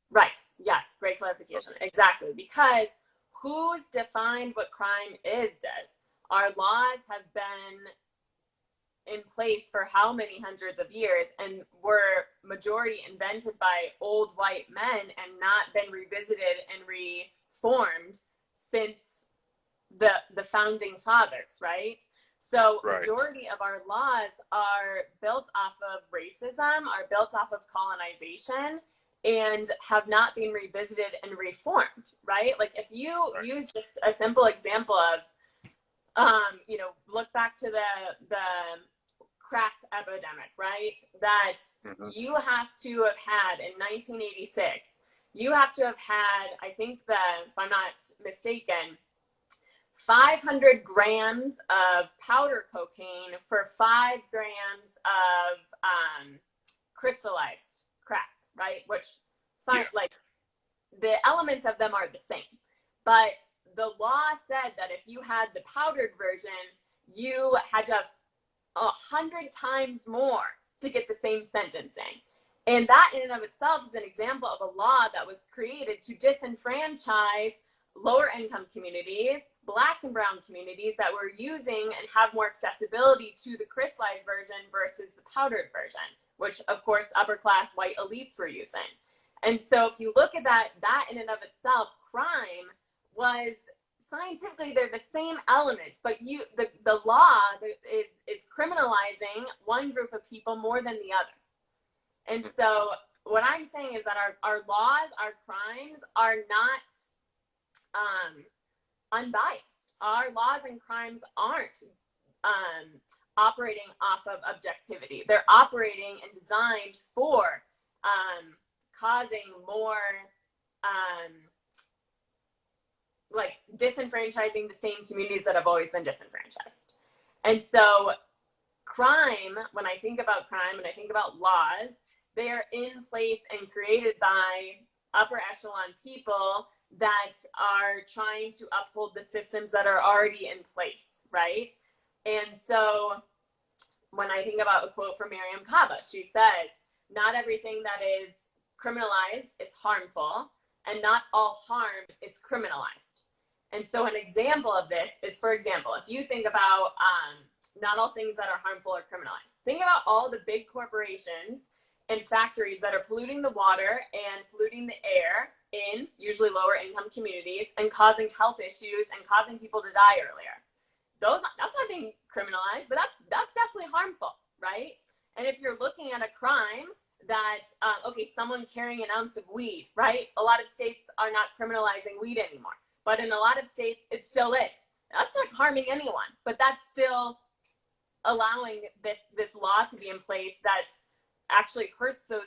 Right. Yes. Great clarification. Exactly. Because who's defined what crime is does. Our laws have been in place for how many hundreds of years and were majority invented by old white men and not been revisited and reformed since the founding fathers, right? So Right. majority of our laws are built off of racism, are built off of colonization, and have not been revisited and reformed, right? Like, if you use just a simple example of look back to the crack epidemic, right? That you have to have had in 1986, you have to have had, I think if I'm not mistaken, 500 grams of powder cocaine for 5 grams of crystallized crack, right? Which, like, the elements of them are the same. But the law said that if you had the powdered version, you had to have 100 times more to get the same sentencing. And that in and of itself is an example of a law that was created to disenfranchise lower income communities, Black and brown communities that were using and have more accessibility to the crystallized version versus the powdered version, which of course upper class white elites were using. And so if you look at that in and of itself, crime was scientifically, they're the same element, but the law is criminalizing one group of people more than the other. And so what I'm saying is that our laws, our crimes are not unbiased. Our laws and crimes aren't operating off of objectivity. They're operating and designed for causing more like disenfranchising the same communities that have always been disenfranchised. And so crime, when I think about crime and I think about laws, they are in place and created by upper echelon people that are trying to uphold the systems that are already in place, right? And so when I think about a quote from Miriam Kaba, she says, not everything that is criminalized is harmful, and not all harm is criminalized. And so an example of this is, for example, if you think about not all things that are harmful are criminalized. Think about all the big corporations and factories that are polluting the water and polluting the air in usually lower income communities and causing health issues and causing people to die earlier. That's not being criminalized, but that's definitely harmful, right? And if you're looking at a crime that, someone carrying an ounce of weed, right? A lot of states are not criminalizing weed anymore, but in a lot of states, it still is. That's not harming anyone, but that's still allowing this law to be in place that actually hurts the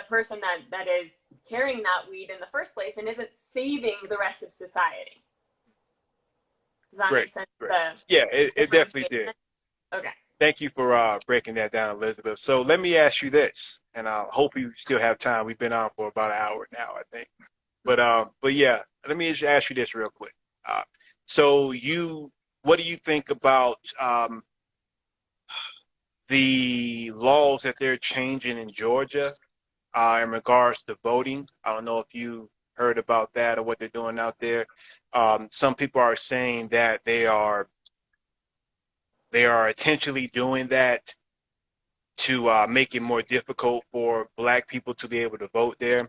person that is carrying that weed in the first place and isn't saving the rest of society. Does that make sense? Yeah, it definitely did. Okay. Thank you for breaking that down, Elizabeth. So let me ask you this, and I hope you still have time. We've been on for about an hour now, I think. But yeah, let me just ask you this real quick. What do you think about the laws that they're changing in Georgia in regards to voting? I don't know if you heard about that or what they're doing out there. Some people are saying that they are intentionally doing that to make it more difficult for Black people to be able to vote there.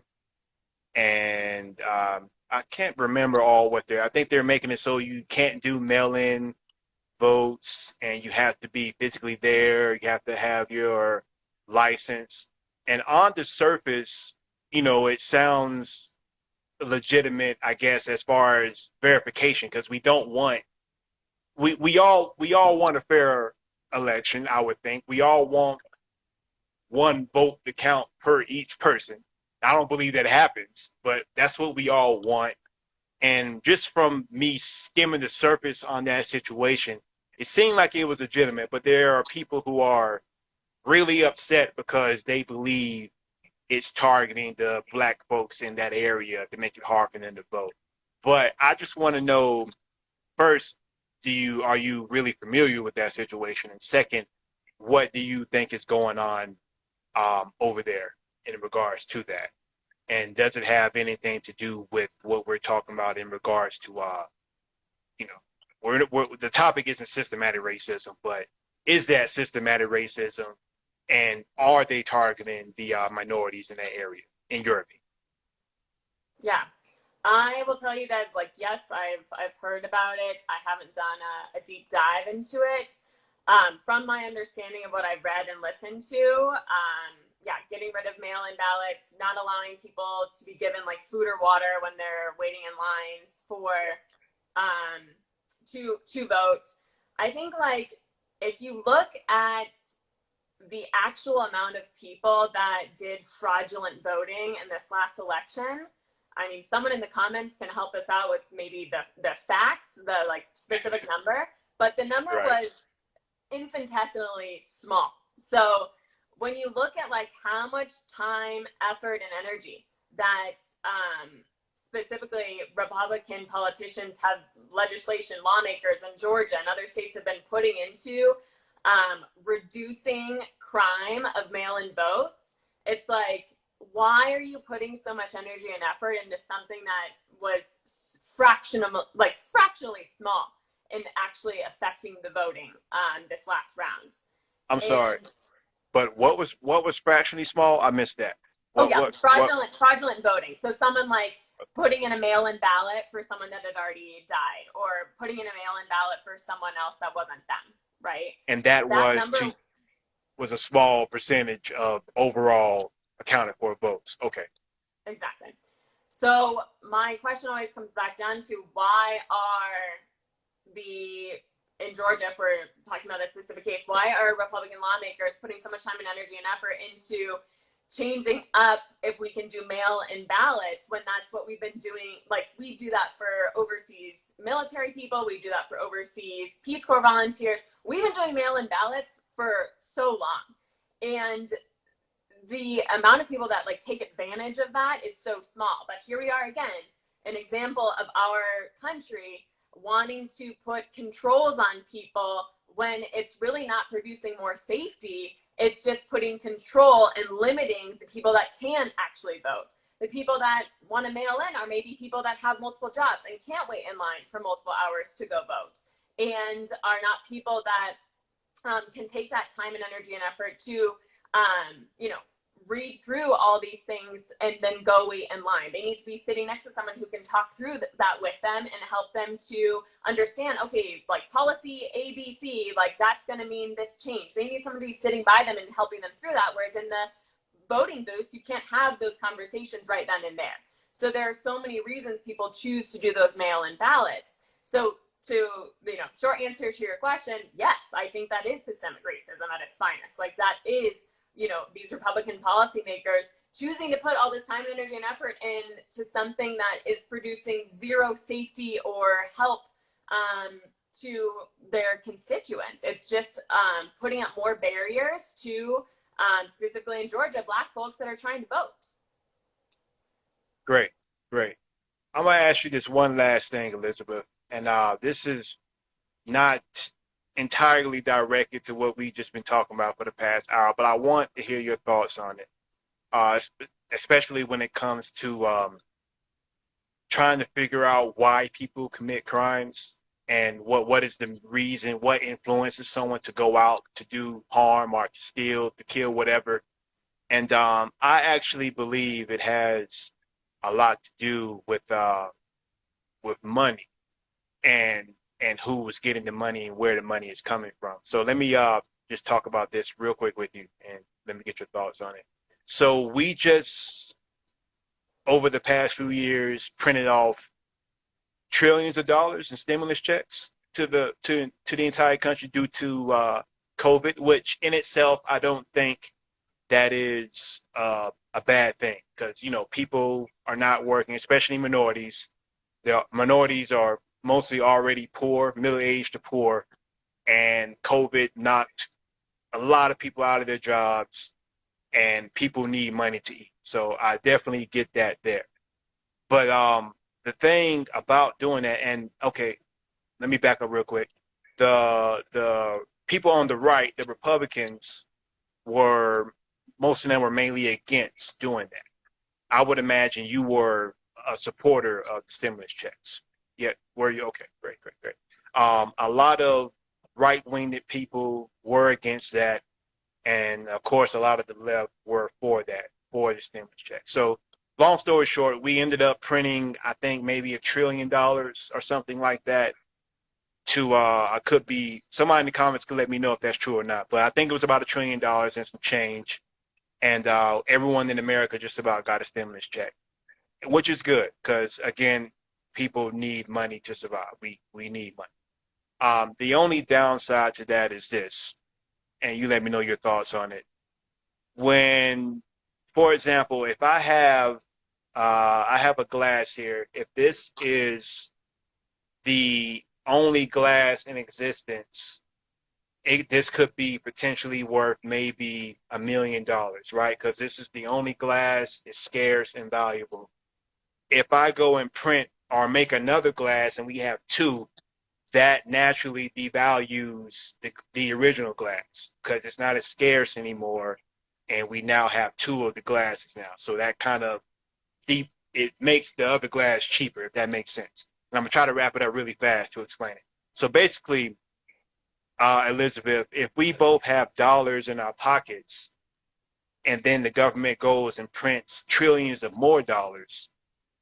And I can't remember I think they're making it so you can't do mail-in votes and you have to be physically there. You have to have your license. And on the surface, you know, it sounds legitimate, I guess, as far as verification, because we all want a fair election. I would think we all want one vote to count per each person. I don't believe that happens, but that's what we all want. And just from me skimming the surface on that situation, it seemed like it was legitimate, but there are people who are really upset because they believe it's targeting the black folks in that area to make it hard for them to vote. But I just want to know, first, are you really familiar with that situation? And second, what do you think is going on over there in regards to that? And does it have anything to do with what we're talking about in regards to, you know, the topic isn't systematic racism, but is that systematic racism, and are they targeting the minorities in that area, in your opinion? Yeah, I will tell you guys, like, yes, I've heard about it. I haven't done a deep dive into it. From my understanding of what I've read and listened to, yeah, getting rid of mail-in ballots, not allowing people to be given like food or water when they're waiting in lines for to vote. I think, like, if you look at the actual amount of people that did fraudulent voting in this last election, I mean, someone in the comments can help us out with maybe the facts, the like specific number, but the number was infinitesimally small. So when you look at like how much time, effort, and energy that specifically Republican politicians have, legislation, lawmakers in Georgia and other states have been putting into reducing crime of mail-in votes, it's like, why are you putting so much energy and effort into something that was fractionally small in actually affecting the voting this last round? I'm sorry, but what was fractionally small? I missed that. Fraudulent voting. So someone like putting in a mail-in ballot for someone that had already died, or putting in a mail-in ballot for someone else that wasn't them, right? And that was a small percentage of overall accounted for votes. Okay. Exactly. So my question always comes back down to, why are in Georgia, if we're talking about a specific case, why are Republican lawmakers putting so much time and energy and effort into changing up if we can do mail-in ballots, when that's what we've been doing? Like, we do that for overseas military people, we do that for overseas Peace Corps volunteers. We've been doing mail-in ballots for so long, and the amount of people that like take advantage of that is so small. But here we are again, an example of our country wanting to put controls on people when it's really not producing more safety. It's just putting control and limiting the people that can actually vote. The people that want to mail in are maybe people that have multiple jobs and can't wait in line for multiple hours to go vote, and are not people that can take that time and energy and effort to, you know, read through all these things and then go wait in line. They need to be sitting next to someone who can talk through that with them and help them to understand, okay, like policy ABC, like that's going to mean this change. They need somebody sitting by them and helping them through that. Whereas in the voting booths, you can't have those conversations right then and there. So there are so many reasons people choose to do those mail-in ballots. So to, you know, short answer to your question, yes, I think that is systemic racism at its finest. Like, that is, you know, these Republican policymakers choosing to put all this time, energy, and effort into something that is producing zero safety or help to their constituents. It's just putting up more barriers to, specifically in Georgia, Black folks that are trying to vote. Great. I'm going to ask you this one last thing, Elizabeth. And this is not entirely directed to what we've just been talking about for the past hour, but I want to hear your thoughts on it, especially when it comes to trying to figure out why people commit crimes, and what is the reason, what influences someone to go out to do harm or to steal, to kill, whatever. And I actually believe it has a lot to do with money and who was getting the money and where the money is coming from. So let me just talk about this real quick with you, and let me get your thoughts on it. So we just over the past few years printed off trillions of dollars in stimulus checks to the entire country due to COVID, which in itself I don't think that is a bad thing, because people are not working, especially minorities. Minorities are mostly already poor, middle-aged to poor, and COVID knocked a lot of people out of their jobs, and people need money to eat. So I definitely get that there. But the thing about doing that, and okay, let me back up real quick. The people on the right, the Republicans, most of them were mainly against doing that. I would imagine you were a supporter of the stimulus checks. Yeah, were you? Okay, great. A lot of right-winged people were against that, and of course, a lot of the left were for that, for the stimulus check. So, long story short, we ended up printing, I think, maybe $1 trillion or something like that. I could be, somebody in the comments could let me know if that's true or not, but I think it was about $1 trillion and some change. And everyone in America just about got a stimulus check, which is good because, again, people need money to survive. We need money. The only downside to that is this, and you let me know your thoughts on it. When, for example, if I have a glass here, if this is the only glass in existence, this could be potentially worth maybe $1 million, right? Because this is the only glass, it's scarce and valuable. If I go and print or make another glass and we have two, that naturally devalues the original glass because it's not as scarce anymore, and we now have two of the glasses now. So that kind of it makes the other glass cheaper, if that makes sense. And I'm gonna try to wrap it up really fast to explain it. So basically, Elizabeth, if we both have dollars in our pockets and then the government goes and prints trillions of more dollars,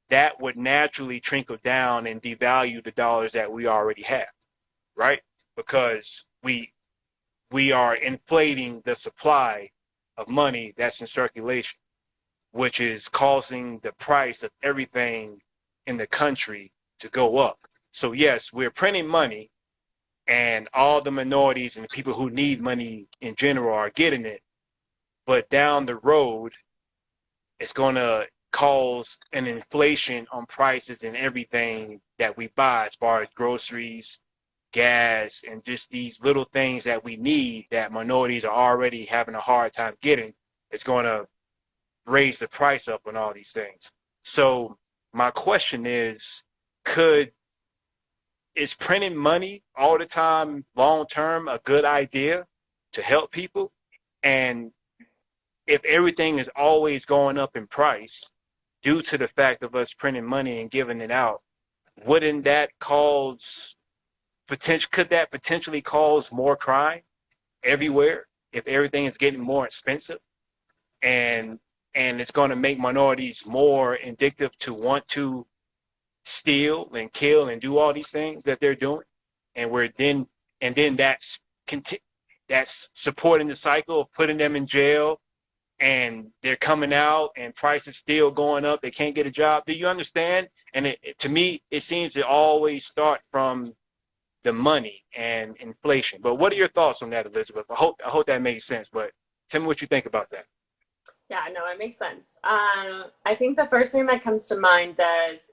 that would naturally trickle down and devalue the dollars that we already have, right? Because we are inflating the supply of money that's in circulation, which is causing the price of everything in the country to go up. So yes, we're printing money, and all the minorities and the people who need money in general are getting it. But down the road, it's going to cause an inflation on prices and everything that we buy, as far as groceries, gas, and just these little things that we need that minorities are already having a hard time getting. It's going to raise the price up on all these things. So my question is printing money all the time, long term, a good idea to help people? And if everything is always going up in price due to the fact of us printing money and giving it out, wouldn't that could that potentially cause more crime everywhere if everything is getting more expensive? And it's going to make minorities more indicative to want to steal and kill and do all these things that they're doing, and then that's supporting the cycle of putting them in jail, and they're coming out and prices still going up. They can't get a job. Do you understand? And to me, it seems to always start from the money and inflation. But what are your thoughts on that, Elizabeth? I hope that makes sense. But tell me what you think about that. Yeah, no, it makes sense. I think the first thing that comes to mind is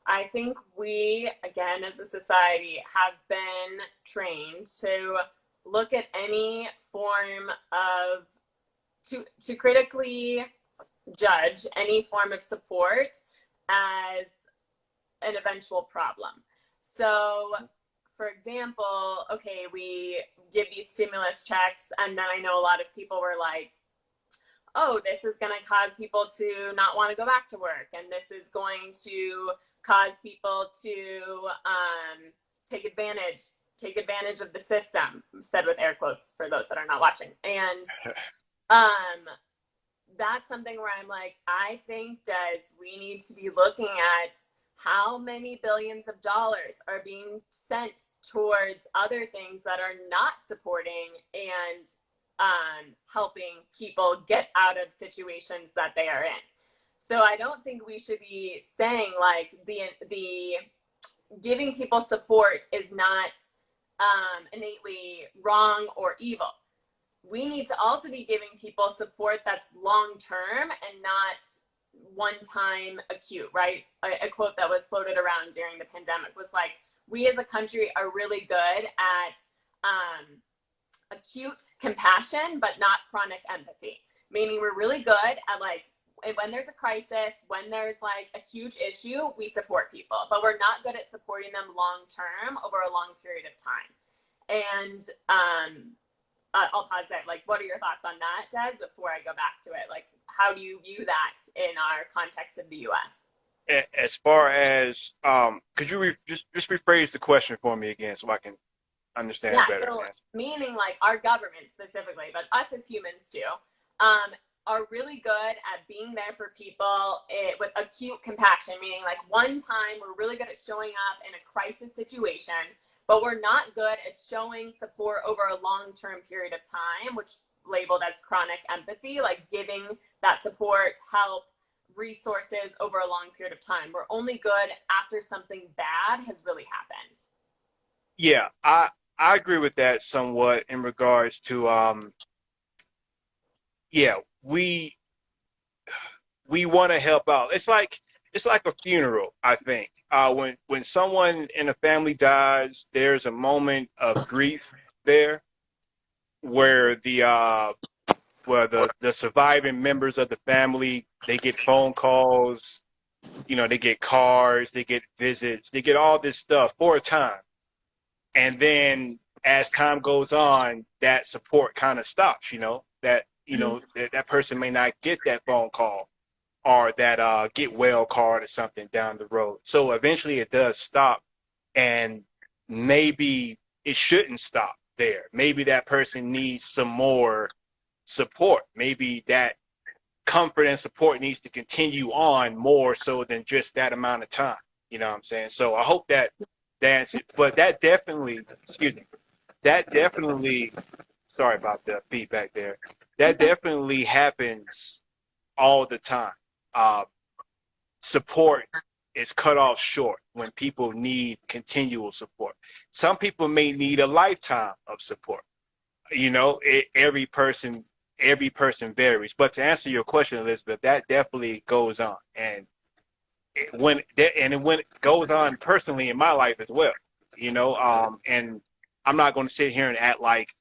I think we, again, as a society, have been trained to look at any form of, to critically judge any form of support as an eventual problem. So, for example, okay, we give these stimulus checks, and then I know a lot of people were like, oh, this is going to cause people to not want to go back to work, and this is going to cause people to take advantage of the system, said with air quotes for those that are not watching. And that's something where I'm like, I think, we need to be looking at how many billions of dollars are being sent towards other things that are not supporting and helping people get out of situations that they are in. So I don't think we should be saying like the giving people support is not innately wrong or evil. We need to also be giving people support that's long term and not one time acute, right? A quote that was floated around during the pandemic was like, we as a country are really good at acute compassion, but not chronic empathy. Meaning we're really good at like, when there's a crisis, when there's like a huge issue, we support people, but we're not good at supporting them long term over a long period of time. And I'll pause there. Like, what are your thoughts on that, Des, before I go back to it? Like, how do you view that in our context of the U.S.? As far as, could you just rephrase the question for me again so I can understand better? So meaning like our government specifically, but us as humans too, are really good at being there for people with acute compassion, meaning like one time we're really good at showing up in a crisis situation, but we're not good at showing support over a long-term period of time, which labeled as chronic empathy, like giving that support, help, resources over a long period of time. We're only good after something bad has really happened. Yeah, I agree with that somewhat in regards to we want to help out. It's like a funeral, I think. When someone in a family dies, there's a moment of grief there where the surviving members of the family, they get phone calls, they get cards, they get visits, they get all this stuff for a time. And then as time goes on, that support kind of stops, that person may not get that phone call or that get well card or something down the road. So eventually it does stop, and maybe it shouldn't stop there. Maybe that person needs some more support. Maybe that comfort and support needs to continue on more so than just that amount of time. You know what I'm saying? So I hope that answers it. But that definitely, sorry about the feedback there. That definitely happens all the time. Support is cut off short when people need continual support. Some people may need a lifetime of support. Every person varies. But to answer your question, Elizabeth, that definitely goes on, and when it goes on personally in my life as well. And I'm not going to sit here and act like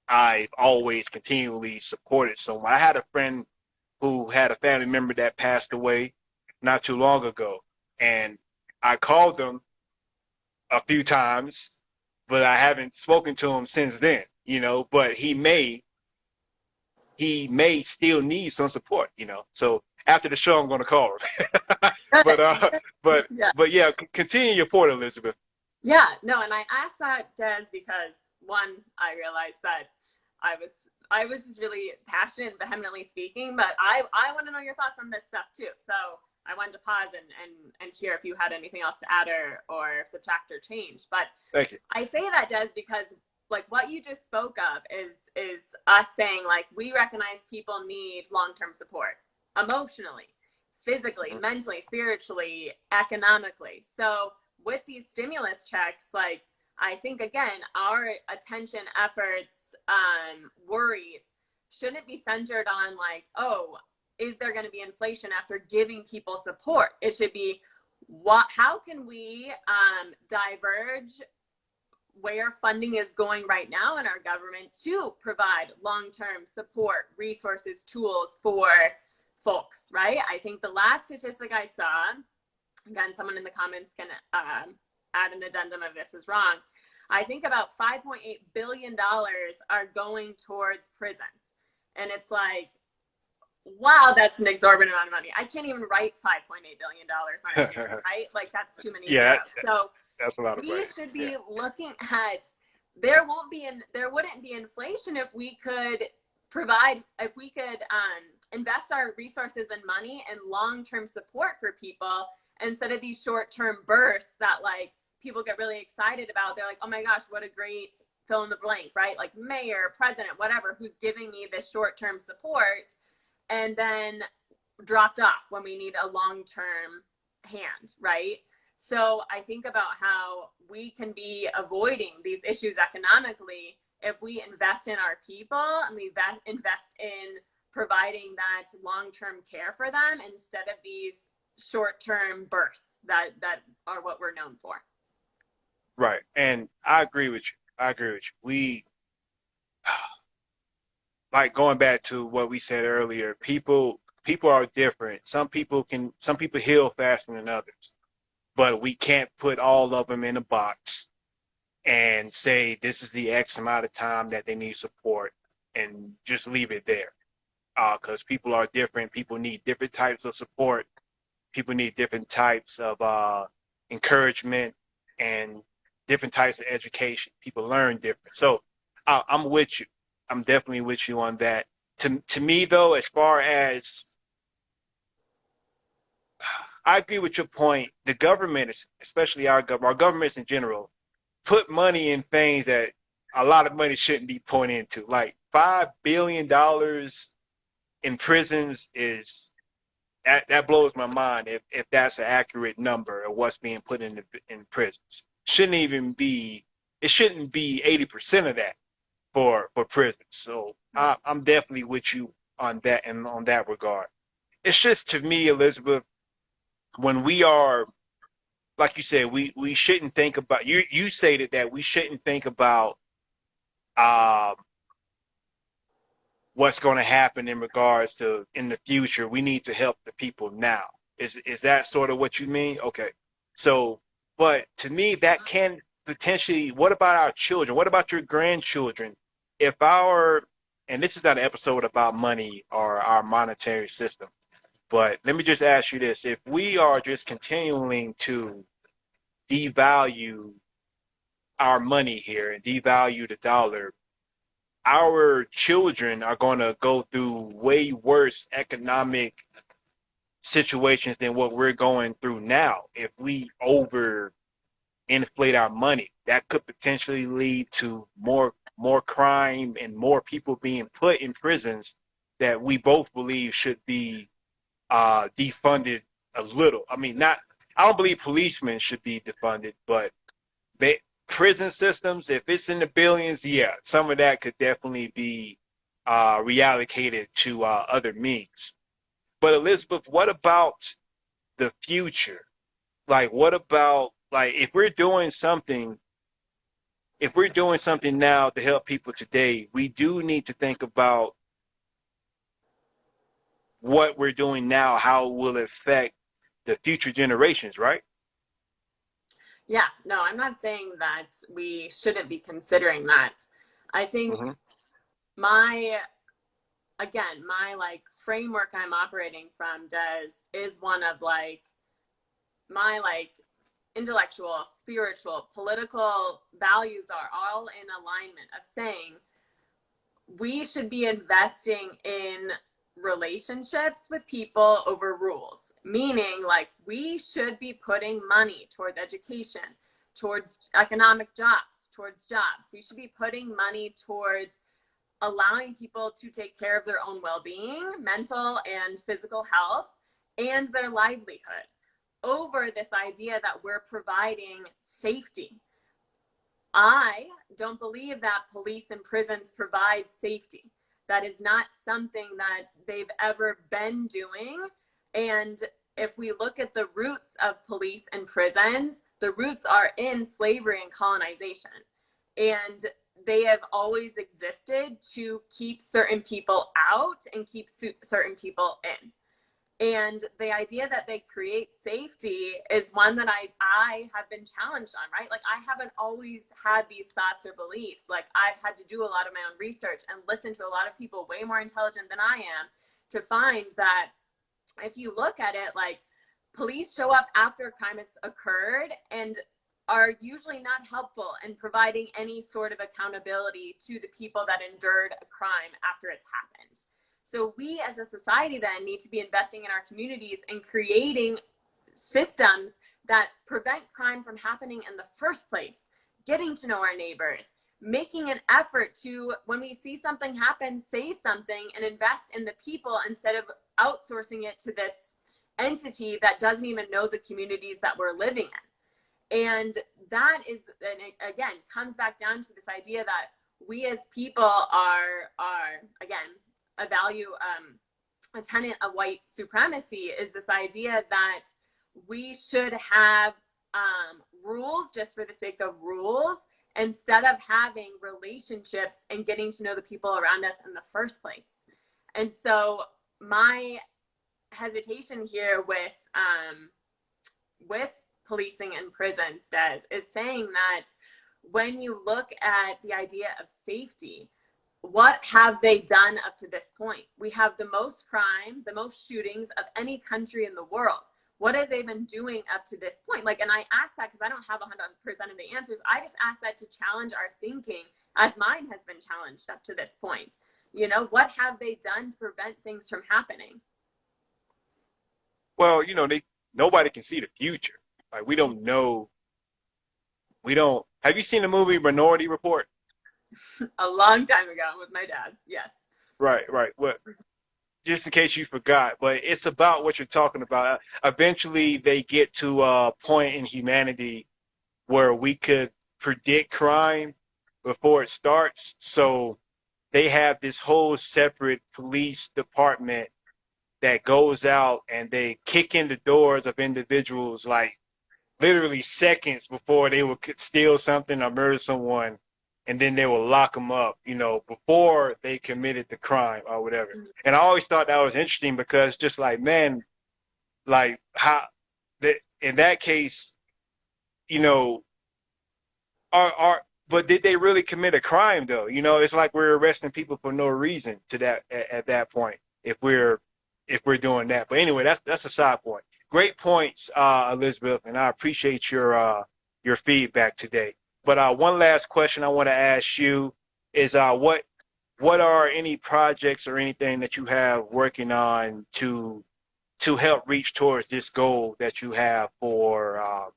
I've always continually supported someone. I had a friend who had a family member that passed away not too long ago, and I called them a few times, but I haven't spoken to him since then. But he may still need some support. So after the show, I'm going to call her. but yeah, continue your point, Elizabeth. Yeah, no, and I asked that, Des, because one, I realized that I was just really passionate, vehemently speaking, but I want to know your thoughts on this stuff too. So I wanted to pause and hear if you had anything else to add or subtract or change. But thank you. I say that, Des, because like what you just spoke of is us saying like we recognize people need long-term support emotionally, physically, mentally, spiritually, economically. So with these stimulus checks, like I think again, our attention, efforts, worries shouldn't be centered on like, oh, is there going to be inflation after giving people support? It should be how can we diverge where funding is going right now in our government to provide long-term support, resources, tools for folks, right? I think the last statistic I saw, again, someone in the comments can add an addendum if this is wrong. I think about $5.8 billion are going towards prisons. And it's like, wow, that's an exorbitant amount of money. I can't even write $5.8 billion on it, right? Like that's too many zeros. So that's a lot of money. We should be looking at, there wouldn't be inflation if we could invest our resources and money in long-term support for people instead of these short-term bursts that like people get really excited about. They're like, oh my gosh, what a great fill in the blank, right? Like mayor, president, whatever, who's giving me this short-term support. And then dropped off when we need a long-term hand, right? So I think about how we can be avoiding these issues economically if we invest in our people and we invest in providing that long-term care for them instead of these short-term bursts that are what we're known for. Right. And I agree with you. I agree with you. We, like going back to what we said earlier, people are different. Some people heal faster than others, but we can't put all of them in a box and say this is the X amount of time that they need support and just leave it there. Because people are different. People need different types of support. People need different types of encouragement and different types of education. People learn different. So I'm with you. I'm definitely with you on that. To me, though, as far as I agree with your point, the government, especially our governments in general, put money in things that a lot of money shouldn't be put into. Like $5 billion in prisons is that blows my mind if that's an accurate number of what's being put in prisons. It shouldn't be 80% of that for prisons. So I'm definitely with you on that and on that regard. It's just, to me, Elizabeth, when we are, like you said, we shouldn't think about, you stated that we shouldn't think about what's going to happen in regards to in the future. We need to help the people now. Is that sort of what you mean? Okay. So, but to me, that can potentially, what about our children? What about your grandchildren? If and this is not an episode about money or our monetary system, but let me just ask you this. If we are just continuing to devalue our money here and devalue the dollar, our children are going to go through way worse economic situations than what we're going through now. If we over inflate our money, that could potentially lead to more crime and more people being put in prisons that we both believe should be defunded a little. I mean, I don't believe policemen should be defunded, but prison systems, if it's in the billions, yeah, some of that could definitely be reallocated to other means. But Elizabeth, what about the future? Like, what about, like, if we're doing something now to help people today, we do need to think about what we're doing now, how it will affect the future generations, right? Yeah, no, I'm not saying that we shouldn't be considering that. I think my like framework I'm operating from is one of like my like intellectual, spiritual, political values are all in alignment of saying we should be investing in relationships with people over rules, meaning like we should be putting money towards education, towards economic jobs, towards jobs. We should be putting money towards allowing people to take care of their own well-being, mental and physical health, and their livelihood over this idea that we're providing safety. I don't believe that police and prisons provide safety. That is not something that they've ever been doing. And if we look at the roots of police and prisons, the roots are in slavery and colonization. And they have always existed to keep certain people out and keep certain people in. And the idea that they create safety is one that I have been challenged on, right? Like, I haven't always had these thoughts or beliefs. Like, I've had to do a lot of my own research and listen to a lot of people way more intelligent than I am to find that if you look at it, like, police show up after a crime has occurred and are usually not helpful in providing any sort of accountability to the people that endured a crime after it's happened. So we as a society then need to be investing in our communities and creating systems that prevent crime from happening in the first place, getting to know our neighbors, making an effort to, when we see something happen, say something and invest in the people instead of outsourcing it to this entity that doesn't even know the communities that we're living in. And that is, and again, comes back down to this idea that we as people are again, a value, a tenet of white supremacy is this idea that we should have rules just for the sake of rules, instead of having relationships and getting to know the people around us in the first place. And so my hesitation here with policing and prisons is saying that when you look at the idea of safety, what have they done up to this point? We have the most crime, the most shootings of any country in the world. What have they been doing up to this point? Like, and I ask that because I don't have 100% of the answers. I just ask that to challenge our thinking, as mine has been challenged up to this point. You know, what have they done to prevent things from happening? Well, you know, nobody can see the future. Like, we don't know. Have you seen the movie Minority Report? A long time ago with my dad. Yes. Right. Well, just in case you forgot, but it's about what you're talking about. Eventually, they get to a point in humanity where we could predict crime before it starts. So they have this whole separate police department that goes out and they kick in the doors of individuals like literally seconds before they would steal something or murder someone, and then they will lock them up, you know, before they committed the crime or whatever. And I always thought that was interesting because just like, man, like how that in that case, you know, but did they really commit a crime though? You know, it's like we're arresting people for no reason to that at that point if we're doing that. But anyway, that's a side point. Great points, Elizabeth, and I appreciate your feedback today. But one last question I want to ask you is what are any projects or anything that you have working on to help reach towards this goal that you have for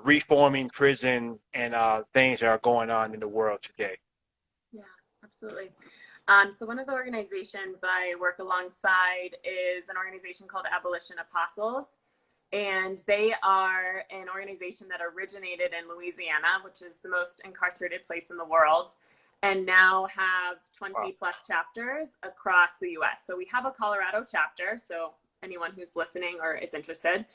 reforming prison and things that are going on in the world today? Yeah, absolutely. So one of the organizations I work alongside is an organization called Abolition Apostles. And they are an organization that originated in Louisiana, which is the most incarcerated place in the world, and now have 20 plus chapters across the US. So we have a Colorado chapter. So anyone who's listening or is interested,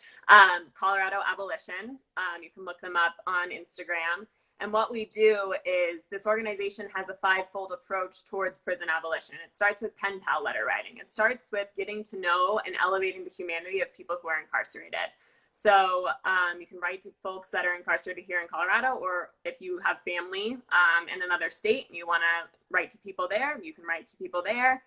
Colorado Abolition, you can look them up on Instagram. And what we do is this organization has a five-fold approach towards prison abolition. It starts with pen pal letter writing. It starts with getting to know and elevating the humanity of people who are incarcerated. So you can write to folks that are incarcerated here in Colorado, or if you have family in another state and you want to write to people there, you can write to people there.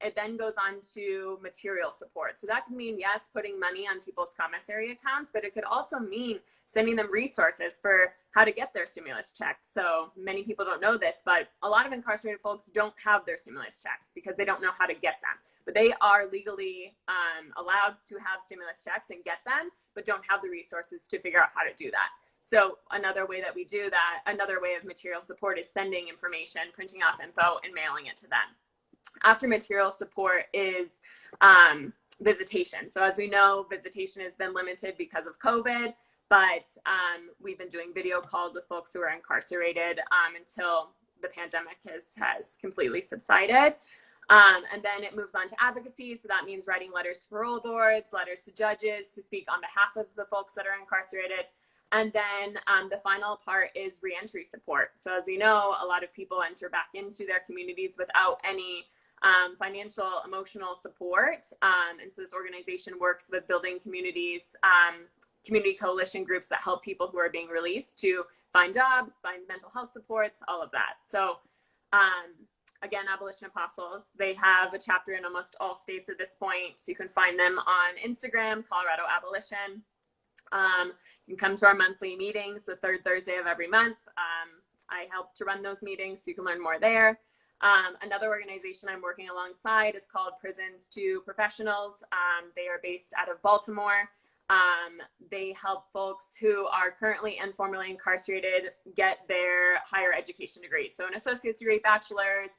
It then goes on to material support. So that can mean, yes, putting money on people's commissary accounts, but it could also mean sending them resources for how to get their stimulus checks. So many people don't know this, but a lot of incarcerated folks don't have their stimulus checks because they don't know how to get them. But they are legally allowed to have stimulus checks and get them, but don't have the resources to figure out how to do that. So another way that we do that, another way of material support is sending information, printing off info, and mailing it to them. After material support is visitation. So as we know, visitation has been limited because of COVID, but we've been doing video calls with folks who are incarcerated until the pandemic has completely subsided. And then it moves on to advocacy. So that means writing letters to parole boards, letters to judges to speak on behalf of the folks that are incarcerated. And then the final part is reentry support. So as we know, a lot of people enter back into their communities without any financial, emotional support. And so this organization works with building communities, community coalition groups that help people who are being released to find jobs, find mental health supports, all of that. So again, Abolition Apostles, they have a chapter in almost all states at this point. So you can find them on Instagram, Colorado Abolition. You can come to our monthly meetings the third Thursday of every month. I help to run those meetings, so you can learn more there. Another organization I'm working alongside is called Prisons to Professionals. They are based out of Baltimore. They help folks who are currently and formerly incarcerated get their higher education degree. So an associate's degree, bachelor's,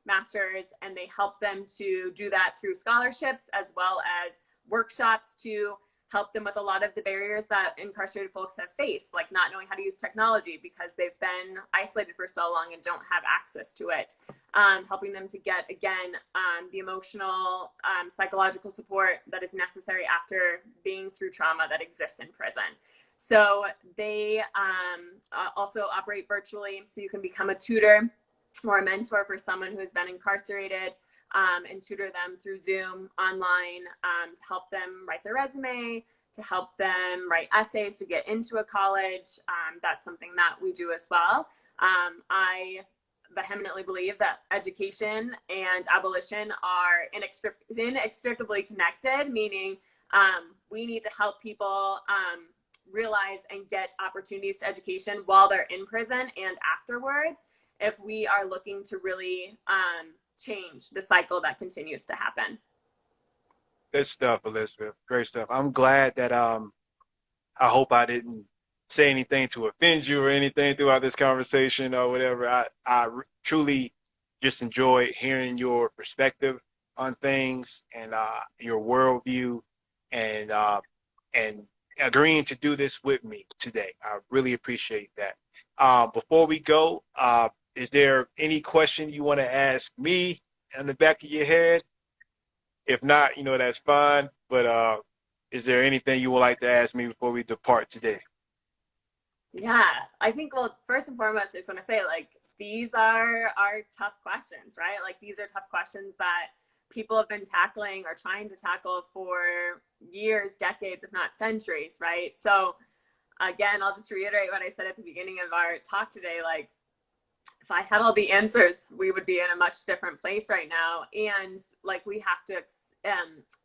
master's, and they help them to do that through scholarships as well as workshops to help them with a lot of the barriers that incarcerated folks have faced, like not knowing how to use technology because they've been isolated for so long and don't have access to it. Helping them to get, again, the emotional, psychological support that is necessary after being through trauma that exists in prison. So they also operate virtually, so you can become a tutor or a mentor for someone who has been incarcerated, and tutor them through Zoom online, to help them write their resume, to help them write essays to get into a college. That's something that we do as well. I vehemently believe that education and abolition are inextricably connected, meaning we need to help people realize and get opportunities to education while they're in prison and afterwards, if we are looking to really change the cycle that continues to happen. Good stuff, Elizabeth. Great stuff. I'm glad that I hope I didn't say anything to offend you or anything throughout this conversation or whatever. I truly just enjoyed hearing your perspective on things and your worldview and agreeing to do this with me today. I really appreciate that. Before we go, is there any question you want to ask me in the back of your head? If not, that's fine. But is there anything you would like to ask me before we depart today? Yeah, I think, well, first and foremost, I just want to say, like, these are tough questions, right? Like, these are tough questions that people have been tackling or trying to tackle for years, decades, if not centuries, right? So, again, I'll just reiterate what I said at the beginning of our talk today. Like, if I had all the answers, we would be in a much different place right now. And like, we have to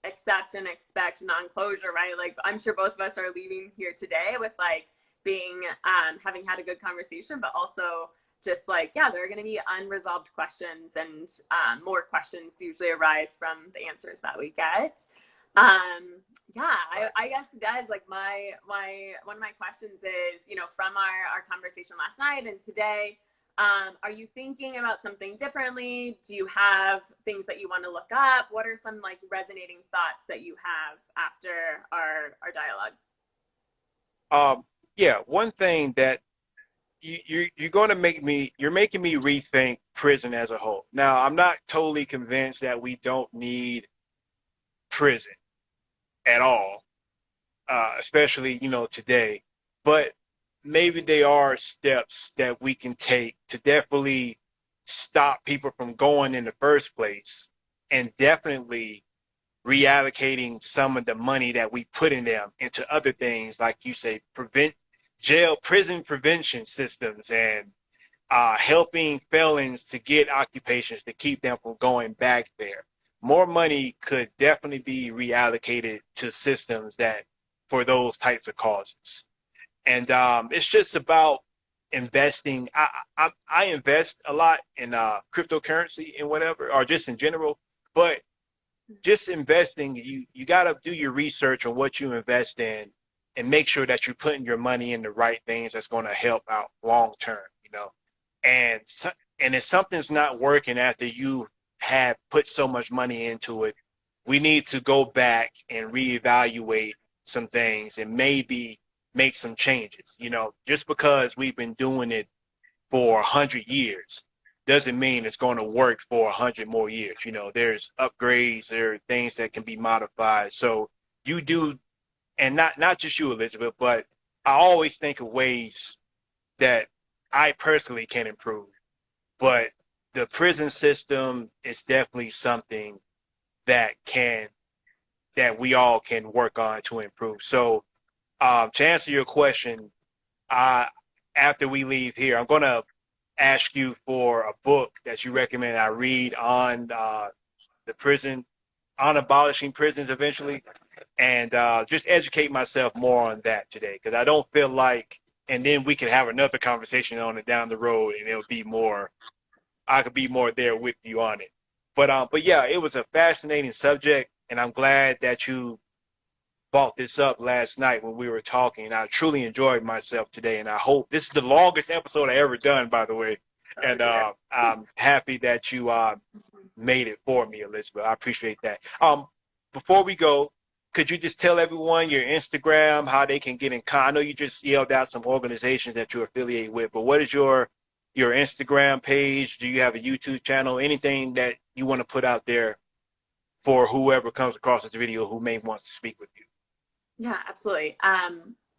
accept and expect non-closure, right? Like, I'm sure both of us are leaving here today with like being, having had a good conversation, but also just like, yeah, there are going to be unresolved questions, and more questions usually arise from the answers that we get. Yeah, I guess, guys, like one of my questions is, from our conversation last night and today, are you thinking about something differently? Do you have things that you want to look up? What are some like resonating thoughts that you have after our dialogue? Yeah, one thing that you're making me rethink prison as a whole. Now, I'm not totally convinced that we don't need prison at all, especially, today. But maybe there are steps that we can take to definitely stop people from going in the first place, and definitely reallocating some of the money that we put in them into other things, like you say, prison prevention systems, and helping felons to get occupations to keep them from going back there. More money could definitely be reallocated to systems that for those types of causes. And it's just about investing. I invest a lot in cryptocurrency and whatever, or just in general. But just investing, you got to do your research on what you invest in, and make sure that you're putting your money in the right things that's going to help out long term. And if something's not working after you have put so much money into it, we need to go back and reevaluate some things and maybe make some changes. Just because we've been doing it for 100 years doesn't mean it's going to work for 100 more years. There's upgrades, there are things that can be modified. So you do, and not just you, Elizabeth, but I always think of ways that I personally can improve. But the prison system is definitely something that we all can work on to improve. So to answer your question, after we leave here, I'm going to ask you for a book that you recommend I read on the prison, on abolishing prisons eventually, and just educate myself more on that today, because I don't feel like, and then we can have another conversation on it down the road, and it'll be more, I could be more there with you on it. But yeah, it was a fascinating subject, and I'm glad that you brought this up last night when we were talking, and I truly enjoyed myself today. And I hope this is the longest episode I ever done, by the way. And I'm happy that you made it for me, Elizabeth. I appreciate that. Before we go, could you just tell everyone your Instagram, how they can get in contact? I know you just yelled out some organizations that you're affiliated with, but what is your Instagram page? Do you have a YouTube channel? Anything that you want to put out there for whoever comes across this video who may want to speak with you? Yeah, absolutely.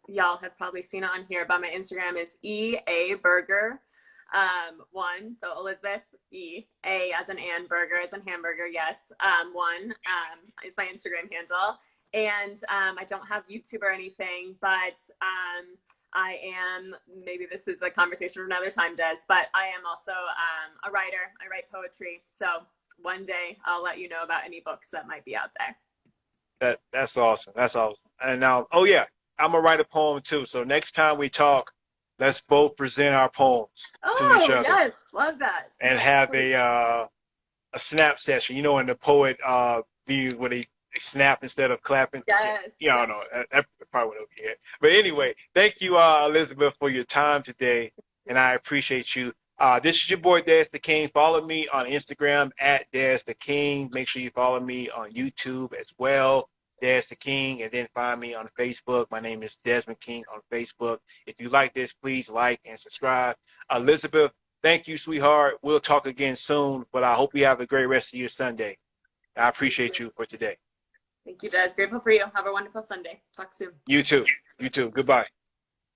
Y'all have probably seen it on here, but my Instagram is EABurger. 1, so Elizabeth E, A as in Ann, Burger as in hamburger, yes. 1 is my Instagram handle. And I don't have YouTube or anything, but I am, maybe this is a conversation for another time, Des, but I am also a writer. I write poetry. So one day I'll let you know about any books that might be out there. That's awesome. That's awesome. And now, oh yeah, I'm gonna write a poem too. So next time we talk, let's both present our poems to each other. Yes, love that. And have a snap session. You know, in the poet view where they snap instead of clapping. Yes. Yeah, I don't know. That probably would be it. But anyway, thank you, Elizabeth, for your time today, and I appreciate you. This is your boy, Des the King. Follow me on Instagram at Des the King. Make sure you follow me on YouTube as well, Des the King, and then find me on Facebook. My name is Desmond King on Facebook. If you like this, please like and subscribe. Elizabeth, thank you, sweetheart. We'll talk again soon, but I hope you have a great rest of your Sunday. I appreciate you for today. Thank you, Des. Grateful for you. Have a wonderful Sunday. Talk soon. You too. You too. Goodbye.